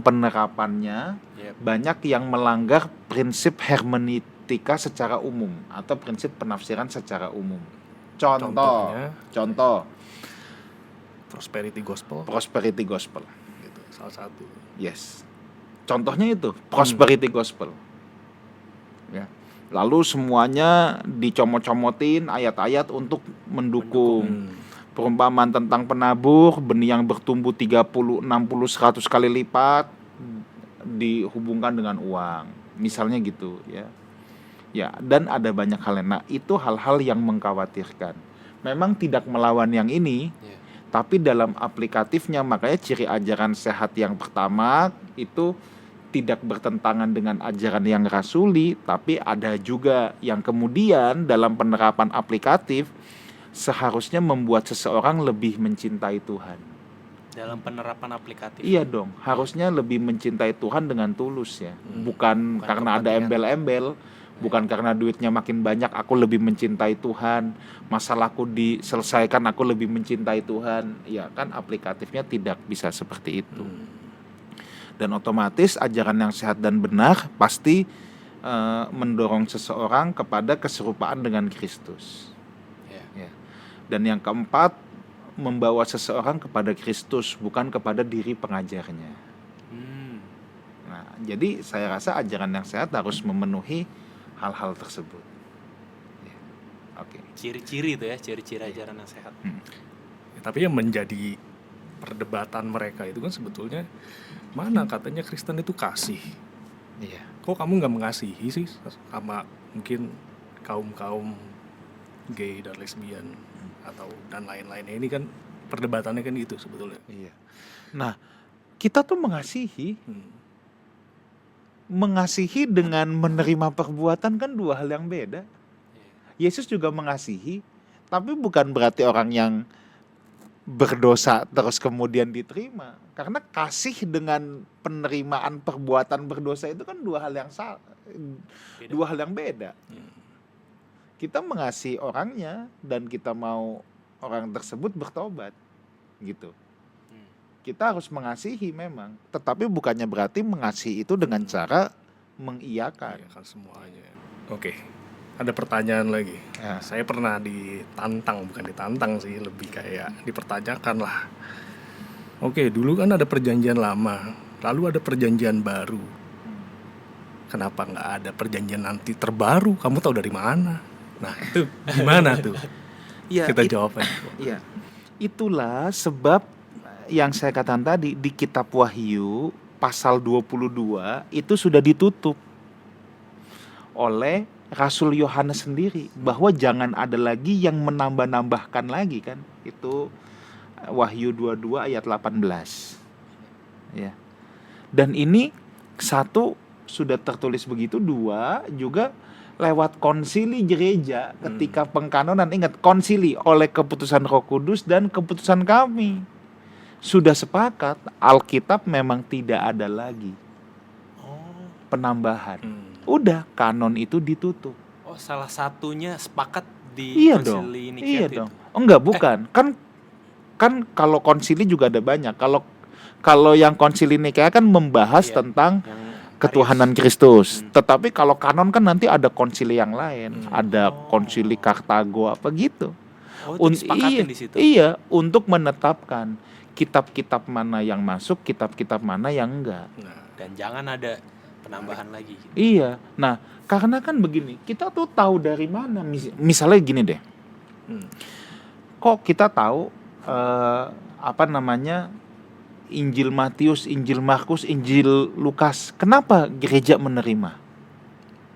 Speaker 3: penerapannya banyak yang melanggar prinsip hermeneutika secara umum atau prinsip penafsiran secara umum. Contoh
Speaker 2: prosperity gospel gitu, salah satu.
Speaker 3: Yes. Contohnya itu prosperity gospel. Ya. Lalu semuanya dicomot-comotin ayat-ayat untuk mendukung. Perumpamaan tentang penabur, benih yang bertumbuh 30, 60, 100 kali lipat dihubungkan dengan uang. Misalnya gitu ya. Ya, dan ada banyak hal. Nah, itu hal-hal yang mengkhawatirkan. Memang tidak melawan yang ini, tapi dalam aplikatifnya makanya ciri ajaran sehat yang pertama itu tidak bertentangan dengan ajaran yang rasuli, tapi ada juga yang kemudian dalam penerapan aplikatif seharusnya membuat seseorang lebih mencintai Tuhan.
Speaker 1: Dalam penerapan aplikatif.
Speaker 3: Iya dong, harusnya lebih mencintai Tuhan dengan tulus ya. Bukan karena ada embel-embel, bukan karena duitnya makin banyak aku lebih mencintai Tuhan, masalahku diselesaikan aku lebih mencintai Tuhan. Ya kan aplikatifnya tidak bisa seperti itu. Dan otomatis ajaran yang sehat dan benar pasti mendorong seseorang kepada keserupaan dengan Kristus. Ya. Dan yang keempat, membawa seseorang kepada Kristus, bukan kepada diri pengajarnya. Nah, jadi saya rasa ajaran yang sehat harus memenuhi hal-hal tersebut. Ya. Oke.
Speaker 1: Ciri-ciri itu ya, ciri-ciri ajaran yang sehat.
Speaker 2: Ya, tapi yang menjadi perdebatan mereka itu kan sebetulnya mana katanya Kristen itu kasih.
Speaker 3: Iya.
Speaker 2: Kok kamu nggak mengasihi sih sama mungkin kaum gay dan lesbian atau dan lain-lainnya, ini kan perdebatannya kan itu sebetulnya.
Speaker 3: Iya. Nah, kita tuh mengasihi dengan menerima perbuatan kan dua hal yang beda. Yesus juga mengasihi, tapi bukan berarti orang yang berdosa terus kemudian diterima. Karena kasih dengan penerimaan perbuatan berdosa itu kan dua hal yang beda. Kita mengasihi orangnya dan kita mau orang tersebut bertobat gitu. Kita harus mengasihi memang, tetapi bukannya berarti mengasihi itu dengan cara mengiyakan.
Speaker 2: Iya kan semuanya. Oke. Ada pertanyaan lagi.
Speaker 3: Ya.
Speaker 2: Saya pernah bukan ditantang sih, lebih kayak dipertanyakan lah. Oke, dulu kan ada perjanjian lama, lalu ada perjanjian baru. Kenapa nggak ada perjanjian nanti terbaru? Kamu tahu dari mana? Nah, itu gimana tuh?
Speaker 3: Ya,
Speaker 2: Kita jawabnya.
Speaker 3: Ya, itulah sebab yang saya katakan tadi di kitab Wahyu pasal 22 itu sudah ditutup oleh Rasul Yohanes sendiri bahwa jangan ada lagi yang menambah-nambahkan lagi kan. Itu Wahyu 22 ayat 18. Ya. Dan ini satu sudah tertulis begitu, dua juga lewat konsili gereja ketika pengkanonan. Ingat, konsili oleh keputusan Roh Kudus dan keputusan kami sudah sepakat Alkitab memang tidak ada lagi penambahan. Udah, kanon itu ditutup.
Speaker 1: Oh, salah satunya sepakat di
Speaker 3: Iya dong.
Speaker 1: konsili Nikea
Speaker 3: Iya
Speaker 1: itu.
Speaker 3: dong. Oh, enggak, bukan. Kan kalau konsili juga ada banyak. Kalau yang konsili Nikea kan membahas
Speaker 1: Iya,
Speaker 3: tentang
Speaker 1: yang
Speaker 3: ketuhanan
Speaker 1: Arius.
Speaker 3: Kristus. Tetapi kalau kanon kan nanti ada konsili yang lain. Ada
Speaker 1: Oh.
Speaker 3: konsili Kartago apa gitu.
Speaker 1: Oh, itu disepakatin di situ.
Speaker 3: Iya, untuk menetapkan kitab-kitab mana yang masuk, kitab-kitab mana yang enggak.
Speaker 1: Dan jangan ada penambahan lagi.
Speaker 3: Iya. Nah, karena kan begini, kita tuh tahu dari mana. Misalnya gini deh. Kok kita tahu Injil Matius, Injil Markus, Injil Lukas. Kenapa gereja menerima?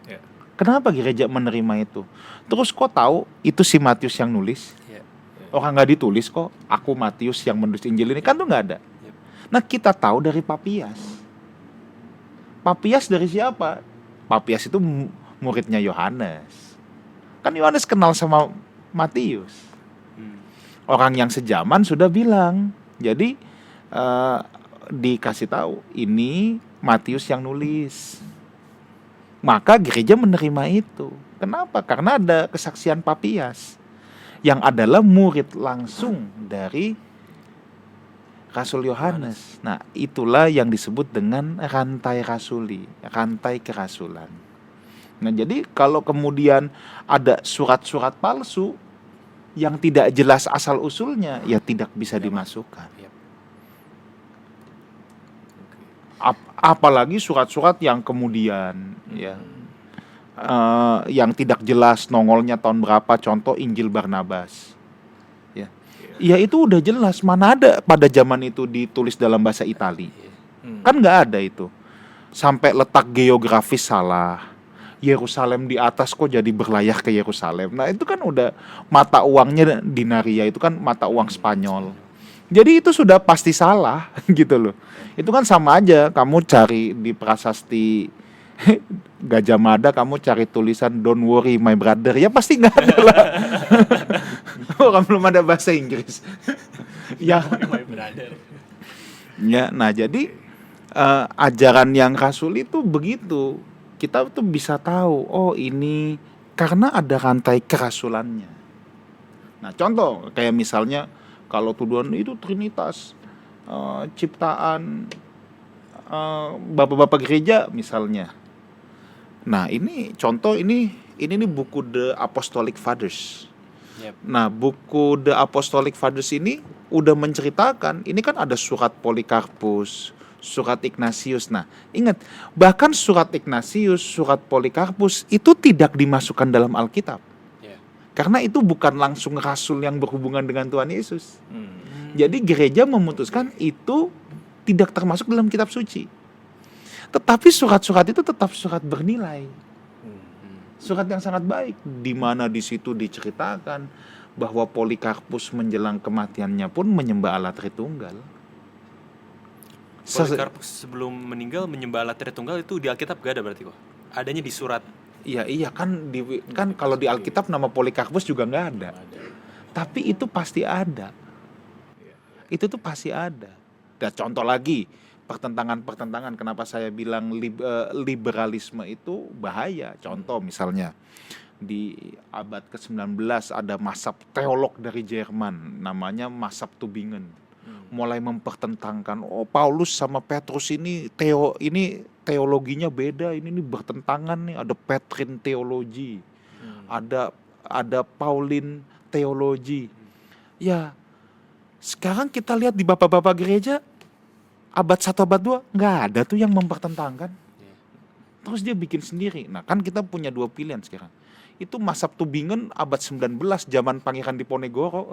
Speaker 2: Ya.
Speaker 3: Kenapa gereja menerima itu? Terus kok tahu itu si Matius yang nulis?
Speaker 1: Ya.
Speaker 3: Orang nggak ditulis kok. Aku Matius yang menulis Injil ini, kan tuh nggak ada.
Speaker 1: Yep.
Speaker 3: Nah, kita tahu dari Papias. Papias dari siapa? Papias itu muridnya Yohanes. Kan Yohanes kenal sama Matius. Orang yang sejaman sudah bilang. Jadi dikasih tahu ini Matius yang nulis. Maka gereja menerima itu. Kenapa? Karena ada kesaksian Papias yang adalah murid langsung dari Rasul Yohanes. Nah, itulah yang disebut dengan rantai rasuli, rantai kerasulan. Nah, jadi kalau kemudian ada surat-surat palsu yang tidak jelas asal usulnya, ya tidak bisa dimasukkan. Apalagi surat-surat yang kemudian yang tidak jelas nongolnya tahun berapa, contoh Injil Barnabas. Ya itu udah jelas, mana ada pada zaman itu ditulis dalam bahasa Itali. Kan nggak ada itu. Sampai letak geografis salah. Yerusalem di atas kok jadi berlayar ke Yerusalem. Nah itu kan udah mata uangnya dinaria, itu kan mata uang Spanyol. Jadi itu sudah pasti salah gitu loh. Itu kan sama aja kamu cari di prasasti Gajah Mada, kamu cari tulisan Don't worry my brother, ya pasti nggak ada lah. Orang belum ada bahasa Inggris. Ya. Ya, nah jadi ajaran yang rasul itu begitu. Kita tuh bisa tahu, oh ini karena ada rantai kerasulannya. Nah contoh kayak misalnya kalau tuduhan itu Trinitas, ciptaan bapak-bapak gereja misalnya. Nah ini contoh ini nih buku The Apostolic Fathers. Nah buku The Apostolic Fathers ini udah menceritakan, ini kan ada surat Polikarpus, surat Ignatius. Nah ingat, bahkan surat Ignatius, surat Polikarpus itu tidak dimasukkan dalam Alkitab. Karena itu bukan langsung rasul yang berhubungan dengan Tuhan Yesus. Jadi gereja memutuskan itu tidak termasuk dalam kitab suci. Tetapi surat-surat itu tetap surat bernilai. Surat yang sangat baik, di mana di situ diceritakan bahwa Polikarpus menjelang kematiannya pun menyembah Allah Tritunggal.
Speaker 1: Polikarpus sebelum meninggal menyembah Allah Tritunggal itu di Alkitab gak ada berarti kok? Adanya di surat.
Speaker 3: Iya kan kalau di Alkitab nama Polikarpus juga nggak ada. Tapi itu pasti ada. Itu tuh pasti ada. Dan contoh lagi, pertentangan kenapa saya bilang liberalisme itu bahaya. Contoh misalnya di abad ke-19 ada mazhab teolog dari Jerman namanya mazhab Tübingen. Mulai mempertentangkan, Paulus sama Petrus ini teologinya beda, ini bertentangan nih, ada Petrine teologi, ada Pauline teologi. Ya, sekarang kita lihat di bapak-bapak gereja abad 1 abad 2 nggak ada tuh yang mempertentangkan. Terus dia bikin sendiri. Nah, kan kita punya dua pilihan sekarang. Itu mazhab Tübingen abad 19 zaman Pangeran Diponegoro.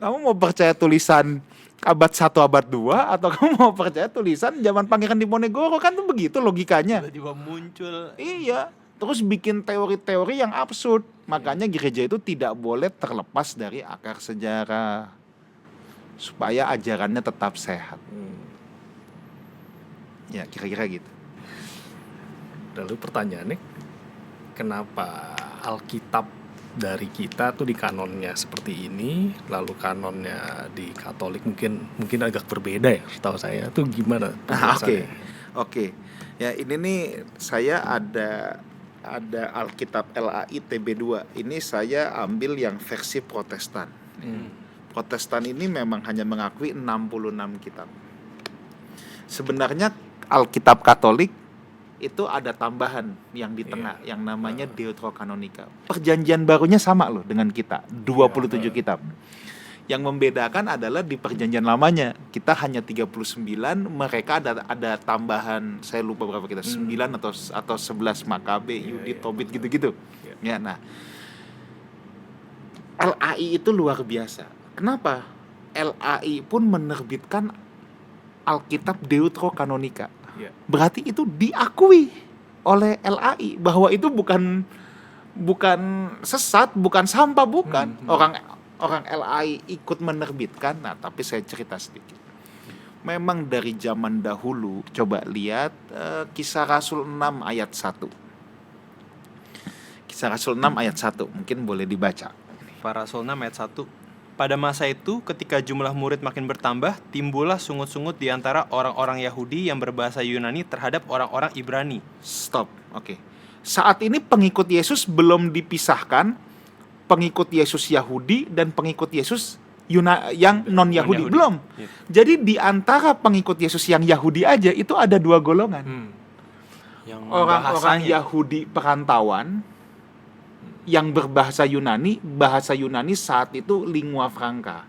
Speaker 3: Kamu mau percaya tulisan abad 1 abad 2 atau kamu mau percaya tulisan zaman Pangeran Diponegoro? Kan tuh begitu logikanya.
Speaker 1: Tiba-tiba muncul.
Speaker 3: Iya, terus bikin teori-teori yang absurd. Makanya gereja itu tidak boleh terlepas dari akar sejarah supaya ajarannya tetap sehat. Ya, kira-kira gitu.
Speaker 2: Lalu pertanyaannya, kenapa Alkitab dari kita tuh di kanonnya seperti ini, lalu kanonnya di Katolik mungkin agak berbeda ya, setahu saya tuh gimana?
Speaker 3: Oke. Ya ini nih saya ada ada Alkitab LAI TB2. Ini saya ambil yang versi Protestan. Protestan ini memang hanya mengakui 66 kitab. Sebenarnya Alkitab Katolik itu ada tambahan yang di tengah yang namanya Deuterokanonika. Perjanjian barunya sama loh dengan kita, 27 kitab. Yang membedakan adalah di perjanjian lamanya kita hanya 39, mereka ada tambahan, saya lupa berapa kita, 9 atau 11 Makabe, Yudit, Tobit gitu-gitu. Ya, nah. LAI itu luar biasa. Kenapa? LAI pun menerbitkan Alkitab Deuterokanonika. Berarti itu diakui oleh LAI bahwa itu bukan sesat, bukan sampah, bukan. Orang LAI ikut menerbitkan. Nah, tapi saya cerita sedikit. Memang dari zaman dahulu, coba lihat Kisah Rasul 6 ayat 1. Kisah Rasul 6 ayat 1, mungkin boleh dibaca.
Speaker 1: Para Rasul 6 ayat 1. Pada masa itu, ketika jumlah murid makin bertambah, timbullah sungut-sungut di antara orang-orang Yahudi yang berbahasa Yunani terhadap orang-orang Ibrani.
Speaker 3: Stop, oke. Saat ini pengikut Yesus belum dipisahkan, pengikut Yesus Yahudi dan pengikut Yesus yang non-Yahudi. Belum. Jadi di antara pengikut Yesus yang Yahudi aja itu ada dua golongan.
Speaker 1: Yang
Speaker 3: Orang-orang
Speaker 1: bahasanya.
Speaker 3: Yahudi perantauan yang berbahasa Yunani, bahasa Yunani saat itu lingua franca.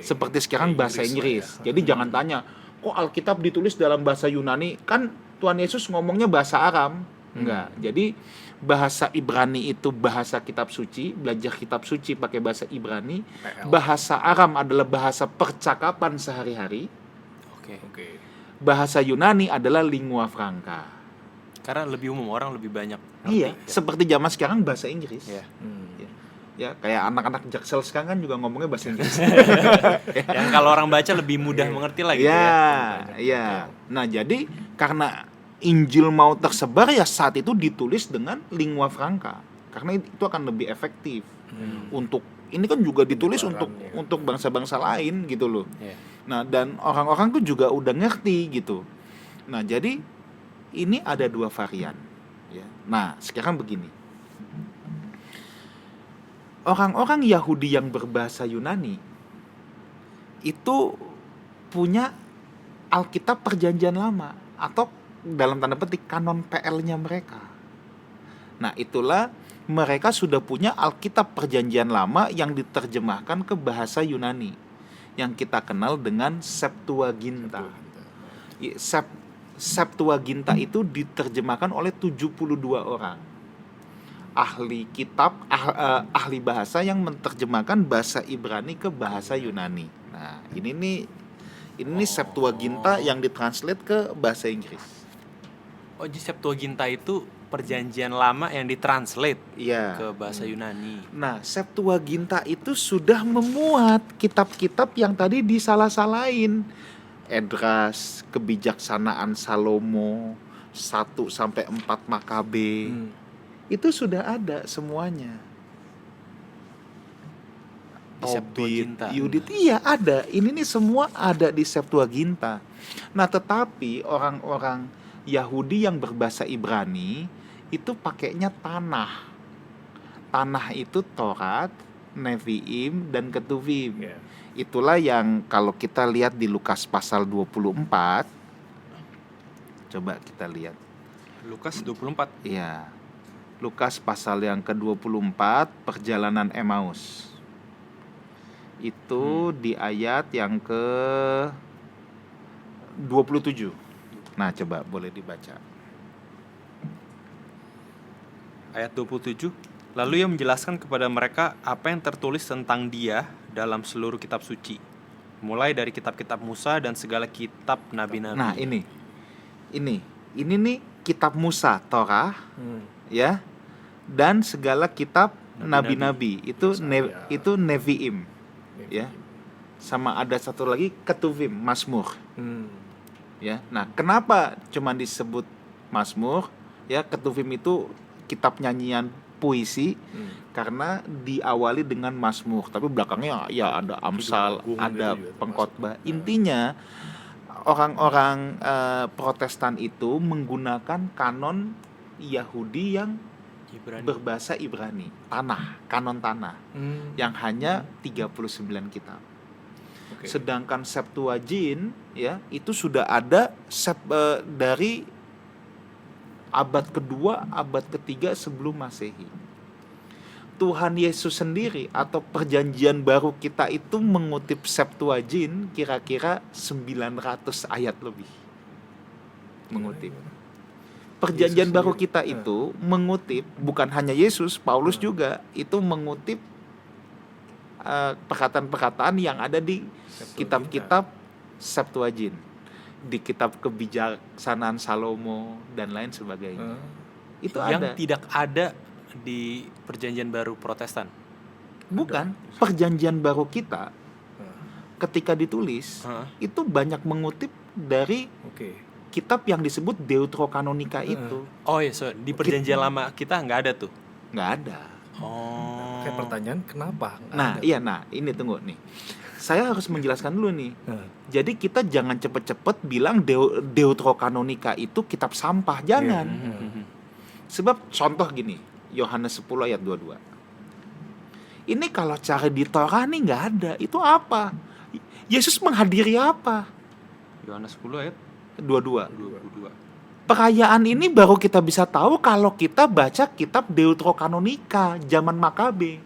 Speaker 3: Seperti sekarang bahasa Inggris. Jadi jangan tanya, kok Alkitab ditulis dalam bahasa Yunani? Kan Tuhan Yesus ngomongnya bahasa Aram. Enggak. Jadi bahasa Ibrani itu bahasa kitab suci, belajar kitab suci pakai bahasa Ibrani. Bahasa Aram adalah bahasa percakapan sehari-hari.
Speaker 1: Oke.
Speaker 3: Bahasa Yunani adalah lingua franca.
Speaker 1: Karena lebih umum, orang lebih banyak ngerti.
Speaker 3: Iya, seperti zaman sekarang bahasa Inggris.
Speaker 1: Ya.
Speaker 3: Ya, kayak anak-anak Jaksel sekarang kan juga ngomongnya bahasa Inggris.
Speaker 1: Yang kalau orang baca lebih mudah mengerti lah gitu
Speaker 3: ya. Nah, jadi karena Injil mau tersebar ya saat itu ditulis dengan lingua franca. Karena itu akan lebih efektif. Untuk ini kan juga ditulis untuk bangsa-bangsa lain gitu loh. Nah, dan orang-orang tuh juga udah ngerti gitu. Nah, jadi ini ada dua varian ya. Nah, sekarang begini. Orang-orang Yahudi yang berbahasa Yunani itu punya Alkitab Perjanjian Lama atau dalam tanda petik kanon PL-nya mereka. Nah, itulah mereka sudah punya Alkitab Perjanjian Lama yang diterjemahkan ke bahasa Yunani yang kita kenal dengan Septuaginta. Septuaginta itu diterjemahkan oleh 72 orang ahli kitab, ahli bahasa yang menerjemahkan bahasa Ibrani ke bahasa Yunani. Nah, ini nih Septuaginta yang ditranslate ke bahasa Inggris.
Speaker 1: Oh, jadi Septuaginta itu perjanjian lama yang ditranslate ke bahasa Yunani.
Speaker 3: Nah, Septuaginta itu sudah memuat kitab-kitab yang tadi disalah-salahin. Edras, kebijaksanaan Salomo, 1 sampai 4 Makabe. Itu sudah ada semuanya.
Speaker 1: Di Septuaginta.
Speaker 3: Yudit, iya ada. Ini nih semua ada di Septuaginta. Nah, tetapi orang-orang Yahudi yang berbahasa Ibrani itu pakainya tanah. Tanah itu Torat, Neviim, dan Ketuvim. Itulah yang kalau kita lihat di Lukas pasal 24. Coba kita lihat.
Speaker 1: Lukas 24.
Speaker 3: Iya. Lukas pasal yang ke-24, perjalanan Emmaus. Itu di ayat yang ke-27. Nah, coba boleh dibaca.
Speaker 1: Ayat 27. Lalu ia menjelaskan kepada mereka apa yang tertulis tentang dia dalam seluruh kitab suci, mulai dari kitab-kitab Musa dan segala kitab nabi-nabi.
Speaker 3: Nah, ini nih kitab Musa, Torah, ya, dan segala kitab nabi-nabi. Itu Neviim, ya. Sama ada satu lagi Ketuvim, Mazmur. Ya. Nah, kenapa cuma disebut Mazmur? Ya, Ketuvim itu kitab nyanyian puisi, karena diawali dengan Mazmur, tapi belakangnya ya ada Amsal, ada pengkhotbah. Intinya orang-orang Protestan itu menggunakan kanon Yahudi yang
Speaker 1: Ibrani.
Speaker 3: berbahasa Ibrani, kanon tanah, yang hanya 39 kitab.
Speaker 2: Oke.
Speaker 3: Sedangkan Septuagint ya itu sudah ada dari abad kedua, abad ketiga sebelum Masehi. Tuhan Yesus sendiri atau perjanjian baru kita itu mengutip Septuagint kira-kira 900 ayat lebih. Mengutip. Perjanjian
Speaker 2: Yesus
Speaker 3: baru
Speaker 2: sendiri.
Speaker 3: kita itu mengutip, bukan hanya Yesus, Paulus juga itu mengutip perkataan-perkataan yang ada di kitab-kitab Septuagint, di kitab kebijaksanaan Salomo dan lain sebagainya. Itu
Speaker 1: yang
Speaker 3: ada.
Speaker 1: tidak ada di perjanjian baru Protestan.
Speaker 3: Bukan, perjanjian baru kita ketika ditulis itu banyak mengutip dari
Speaker 2: Oke.
Speaker 3: kitab yang disebut Deuterokanonika itu.
Speaker 1: Oh iya, so di perjanjian lama kita nggak ada tuh.
Speaker 3: Nggak ada.
Speaker 1: Oh.
Speaker 2: Kayak pertanyaan kenapa? Nggak
Speaker 3: Nah,
Speaker 2: ada.
Speaker 3: iya, ini tunggu nih. Saya harus menjelaskan dulu nih. Jadi kita jangan cepet-cepet bilang Deuterokanonika itu kitab sampah, jangan. Sebab contoh gini, Yohanes 10 ayat 22. Ini kalau cari di Torah nih nggak ada. Itu apa? Yesus menghadiri apa?
Speaker 1: Yohanes 10 ayat
Speaker 3: 22.
Speaker 1: 22.
Speaker 3: Perayaan ini baru kita bisa tahu kalau kita baca kitab Deuterokanonika zaman Makabe.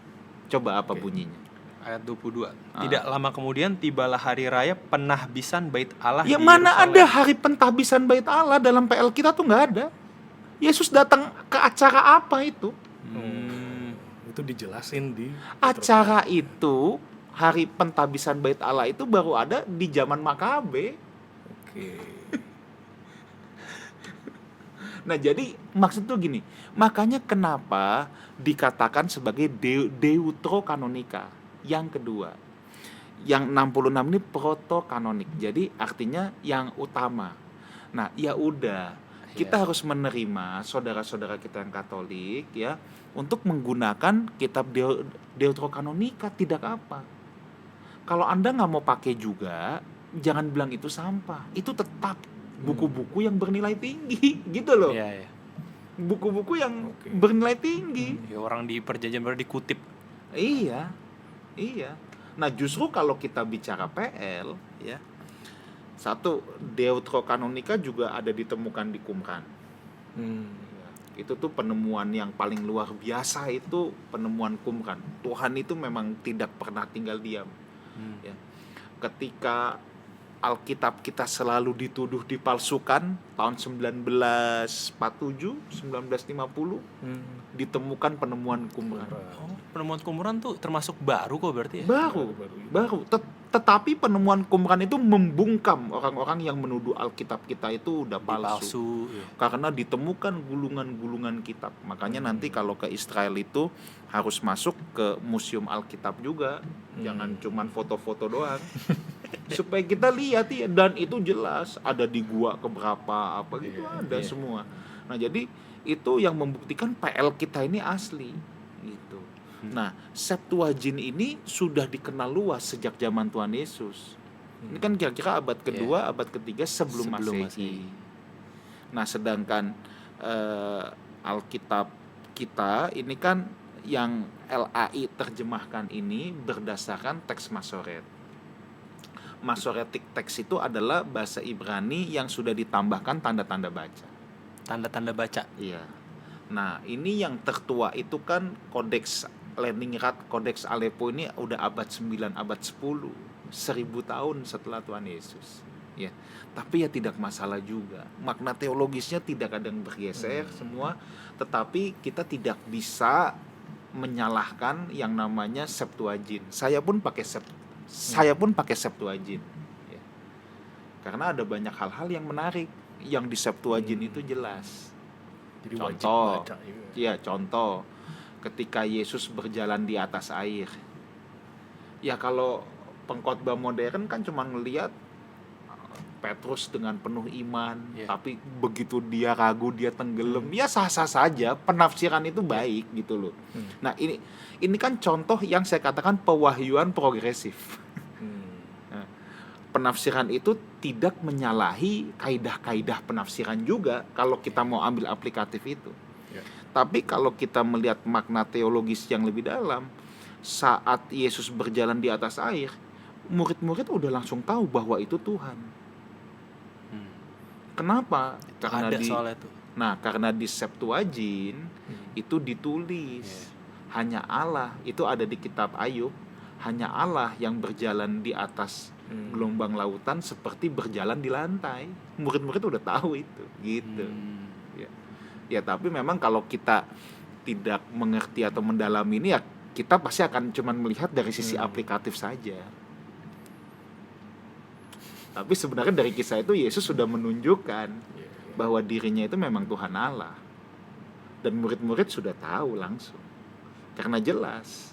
Speaker 3: Coba apa bunyinya?
Speaker 1: Ayat 22. Tidak lama kemudian tibalah hari raya penahbisan Bait Allah
Speaker 3: Ya
Speaker 1: di
Speaker 3: mana
Speaker 1: Yerusalem.
Speaker 3: ada hari pentahbisan Bait Allah dalam PL kita tuh nggak ada. Yesus datang ke acara apa itu?
Speaker 2: Itu dijelasin di
Speaker 3: Acara itu, hari pentahbisan Bait Allah itu baru ada di zaman Makabe.
Speaker 2: Oke.
Speaker 3: Nah jadi maksud tuh gini, makanya kenapa dikatakan sebagai Deuterokanonika. Yang kedua, yang 66 ini protokanonik, jadi artinya yang utama. Nah ya udah, kita harus menerima saudara-saudara kita yang Katolik ya untuk menggunakan kitab Deuterokanonika, tidak apa. Kalau Anda nggak mau pakai juga, jangan bilang itu sampah, itu tetap buku-buku yang bernilai tinggi gitu loh.
Speaker 1: Iya, iya.
Speaker 3: Buku-buku yang
Speaker 2: Oke.
Speaker 3: bernilai tinggi.
Speaker 1: Ya, orang di perjanjian baru dikutip.
Speaker 3: Iya. Nah, justru kalau kita bicara PL ya. Satu, Deuterokanonika juga ada ditemukan di Qumran. Ya, itu tuh penemuan yang paling luar biasa, itu penemuan Qumran. Tuhan itu memang tidak pernah tinggal diam. Ya. Ketika Alkitab kita selalu dituduh dipalsukan tahun 1947, 1950 ditemukan penemuan Qumran.
Speaker 1: Oh, penemuan Qumran tuh termasuk baru kok berarti ya?
Speaker 3: Baru. Tetapi penemuan Qumran itu membungkam orang-orang yang menuduh Alkitab kita itu udah palsu.
Speaker 1: Iya.
Speaker 3: Karena ditemukan gulungan-gulungan kitab. Makanya nanti kalau ke Israel itu harus masuk ke Museum Alkitab juga. Jangan cuman foto-foto doang. Supaya kita lihat ya, dan itu jelas ada di gua keberapa apa gitu, ada semua. Nah, jadi itu yang membuktikan PL kita ini asli gitu. Nah, Septuagint ini sudah dikenal luas sejak zaman Tuhan Yesus. Ini kan kira-kira abad kedua, abad ketiga sebelum Masehi. Nah, sedangkan Alkitab kita ini kan yang LAI terjemahkan ini berdasarkan teks Masoret. Masoretic text itu adalah bahasa Ibrani yang sudah ditambahkan tanda-tanda baca.
Speaker 1: Tanda-tanda baca.
Speaker 3: Iya. Nah, ini yang tertua itu kan Kodeks Leningrad, Kodeks Aleppo ini udah abad 9, abad 10, 1000 tahun setelah Tuhan Yesus. Ya. Tapi ya tidak masalah juga. Makna teologisnya tidak ada yang bergeser semua, tetapi kita tidak bisa menyalahkan yang namanya Septuagint. Saya pun pakai Septuagint. Ya. Karena ada banyak hal-hal yang menarik yang di Septuagint itu jelas.
Speaker 2: Jadi wajib
Speaker 3: Contoh,
Speaker 2: baca juga.
Speaker 3: iya contoh, ketika Yesus berjalan di atas air. Ya kalau pengkhotbah modern kan cuma ngelihat Petrus dengan penuh iman, tapi begitu dia ragu, dia tenggelam, ya sah-sah saja, penafsiran itu baik gitu loh. Nah ini kan contoh yang saya katakan pewahyuan progresif. Nah, penafsiran itu tidak menyalahi kaidah-kaidah penafsiran juga kalau kita mau ambil aplikatif itu.
Speaker 2: Ya.
Speaker 3: Tapi kalau kita melihat makna teologis yang lebih dalam, saat Yesus berjalan di atas air, murid-murid udah langsung tahu bahwa itu Tuhan.
Speaker 1: Hmm.
Speaker 3: Kenapa?
Speaker 1: Ada soalnya tuh.
Speaker 3: Karena di Septuagint itu ditulis hanya Allah, itu ada di kitab Ayub, hanya Allah yang berjalan di atas gelombang lautan seperti berjalan di lantai. Murid-murid udah tahu itu, gitu. Ya, tapi memang kalau kita tidak mengerti atau mendalami ini, ya kita pasti akan cuman melihat dari sisi aplikatif saja. Tapi sebenarnya dari kisah itu Yesus sudah menunjukkan bahwa dirinya itu memang Tuhan Allah. Dan murid-murid sudah tahu langsung. Karena jelas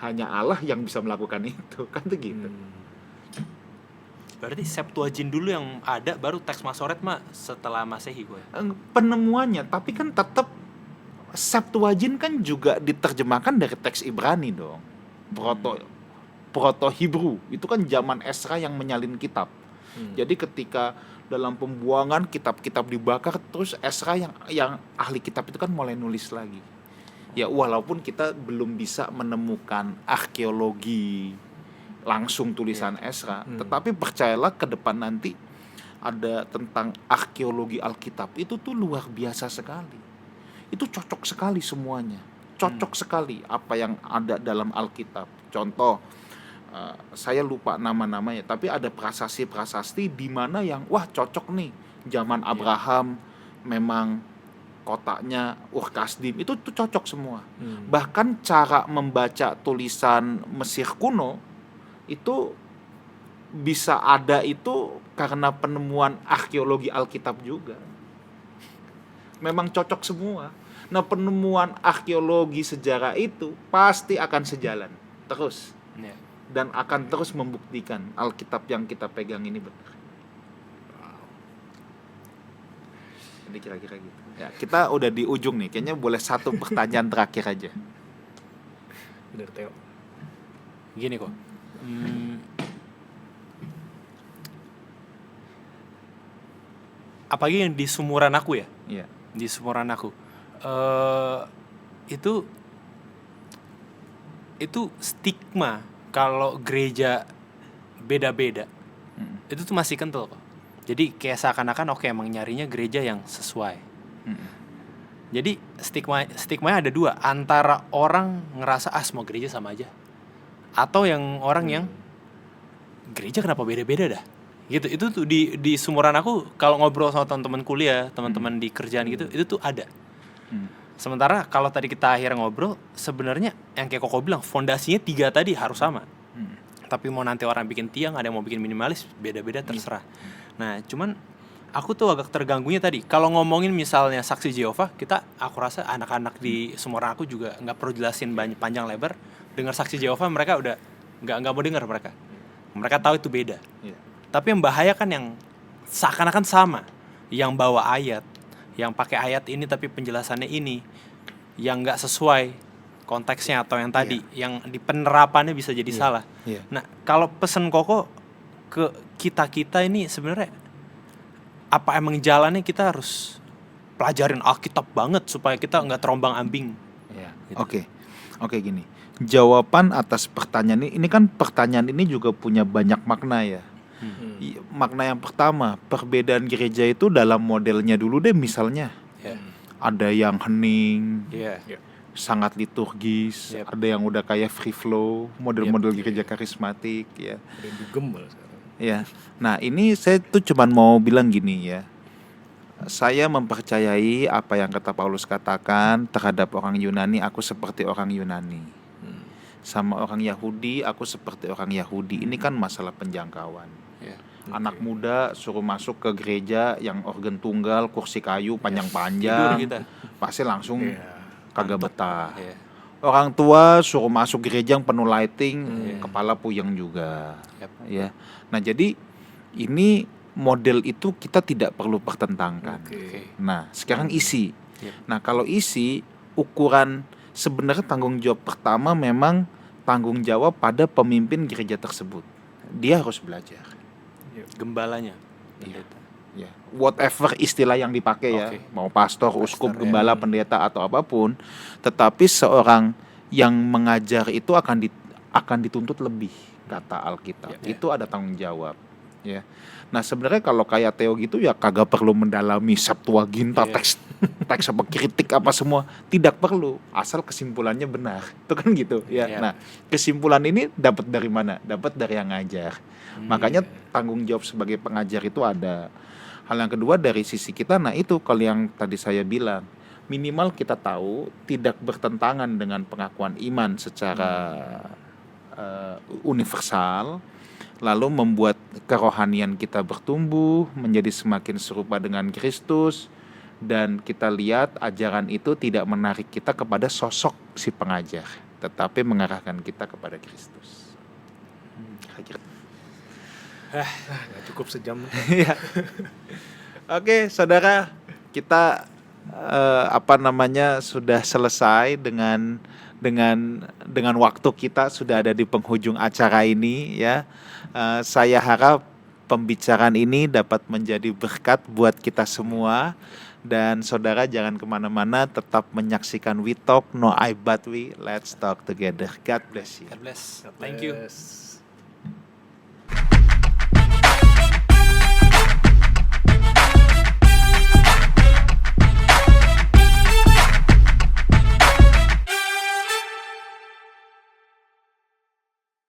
Speaker 3: hanya Allah yang bisa melakukan itu, kan tuh gitu.
Speaker 1: Berarti Septuagint dulu yang ada, baru teks Masoret mah setelah Masehi gue.
Speaker 3: Penemuannya, tapi kan tetap Septuagint kan juga diterjemahkan dari teks Ibrani dong. Proto Hebrew itu kan zaman Esra yang menyalin kitab. Jadi ketika dalam pembuangan kitab-kitab dibakar, terus Esra yang ahli kitab itu kan mulai nulis lagi. Ya walaupun kita belum bisa menemukan arkeologi langsung tulisan Esra, tetapi percayalah ke depan nanti ada tentang arkeologi Alkitab itu tuh luar biasa sekali. Itu cocok sekali semuanya, cocok sekali apa yang ada dalam Alkitab. Contoh, saya lupa nama-namanya, tapi ada prasasti di mana yang cocok nih. Zaman Abraham memang kotaknya Ur-Kasdim, itu tuh cocok semua. Bahkan cara membaca tulisan Mesir kuno itu bisa ada itu karena penemuan arkeologi Alkitab juga. Memang cocok semua. Nah, penemuan arkeologi sejarah itu pasti akan sejalan terus. Dan akan terus membuktikan Alkitab yang kita pegang ini benar. Jadi kira-kira gitu. Ya, kita udah di ujung nih. Kayaknya boleh satu pertanyaan terakhir aja.
Speaker 2: Bener, Theo.
Speaker 1: Gini kok. Apalagi yang di sumuran aku ya.
Speaker 3: Iya.
Speaker 1: Di sumuran aku. Itu stigma kalau gereja beda-beda. Itu tuh masih kental kok. Jadi kayak seakan-akan emang nyarinya gereja yang sesuai. Jadi stigmanya ada dua, antara orang ngerasa semua gereja sama aja, atau yang orang yang gereja kenapa beda-beda dah. Gitu. Itu tuh di sumuran aku kalau ngobrol sama teman-teman kuliah, teman-teman di kerjaan gitu, itu tuh ada. Sementara kalau tadi kita akhirnya ngobrol, sebenarnya yang kayak Koko bilang, fondasinya 3 tadi harus sama. Tapi mau nanti orang bikin tiang, ada yang mau bikin minimalis, beda-beda terserah. Nah, cuman aku tuh agak terganggunya tadi. Kalau ngomongin misalnya saksi Jehova, aku rasa anak-anak di sumuran aku juga nggak perlu jelasin panjang lebar. Dengar saksi Jehova, mereka udah nggak mau dengar mereka. Mereka tahu itu beda. Tapi yang bahaya kan yang seakan-akan sama, yang bawa ayat, yang pakai ayat ini tapi penjelasannya ini, yang nggak sesuai konteksnya atau yang tadi, yang di penerapannya bisa jadi salah. Nah, kalau pesen Koko ke kita ini sebenarnya apa emang jalannya kita harus pelajarin Alkitab banget supaya kita nggak terombang-ambing?
Speaker 3: Gitu. Oke, gini. Jawaban atas pertanyaan ini kan pertanyaan ini juga punya banyak makna ya. Makna yang pertama, perbedaan gereja itu dalam modelnya dulu deh, misalnya ada yang hening, sangat liturgis, ada yang udah kayak free flow, model-model gereja karismatik ya.
Speaker 2: Ada yang dugem malah sekarang.
Speaker 3: Ya. Nah, ini saya tuh cuman mau bilang gini ya. Saya mempercayai apa yang kata Paulus katakan terhadap orang Yunani, aku seperti orang Yunani. Sama orang Yahudi, aku seperti orang Yahudi. Ini kan masalah penjangkauan. Anak muda suruh masuk ke gereja yang organ tunggal, kursi kayu panjang-panjang, pasti langsung kagak betah. Orang tua suruh masuk gereja yang penuh lighting, kepala puyeng juga. Ya. Nah, jadi ini model itu kita tidak perlu pertentangkan. Nah, sekarang isi. Nah, kalau isi, ukuran sebenarnya tanggung jawab pertama memang tanggung jawab pada pemimpin gereja tersebut. Dia harus belajar.
Speaker 1: Gembalanya.
Speaker 3: ya, whatever istilah yang dipakai ya,
Speaker 2: Oke.
Speaker 3: mau pastor, uskup,
Speaker 2: Pastor,
Speaker 3: gembala, pendeta atau apapun, tetapi seorang yang mengajar itu akan dituntut lebih, kata Alkitab.
Speaker 2: Ya.
Speaker 3: Itu ada tanggung jawab, ya. Nah, sebenarnya kalau kayak Theo gitu ya kagak perlu mendalami Septuaginta,
Speaker 2: Iya.
Speaker 3: teks apa kritik apa semua, tidak perlu, asal kesimpulannya benar. Itu kan gitu ya.
Speaker 1: Iya.
Speaker 3: Nah, kesimpulan ini dapat dari mana? Dapat dari yang ngajar. Makanya tanggung jawab sebagai pengajar itu ada. Hal yang kedua dari sisi kita, nah itu kalau yang tadi saya bilang, minimal kita tahu tidak bertentangan dengan pengakuan iman secara universal, lalu membuat kerohanian kita bertumbuh menjadi semakin serupa dengan Kristus, dan kita lihat ajaran itu tidak menarik kita kepada sosok si pengajar, tetapi mengarahkan kita kepada Kristus.
Speaker 2: Nggak cukup sejam.
Speaker 3: Ya. Oke, saudara, kita sudah selesai dengan waktu kita sudah ada di penghujung acara ini ya. Saya harap pembicaraan ini dapat menjadi berkat buat kita semua, dan saudara jangan kemana-mana, tetap menyaksikan We Talk No I But We, Let's Talk Together. God bless you.
Speaker 1: God bless. Thank you.
Speaker 2: Yes.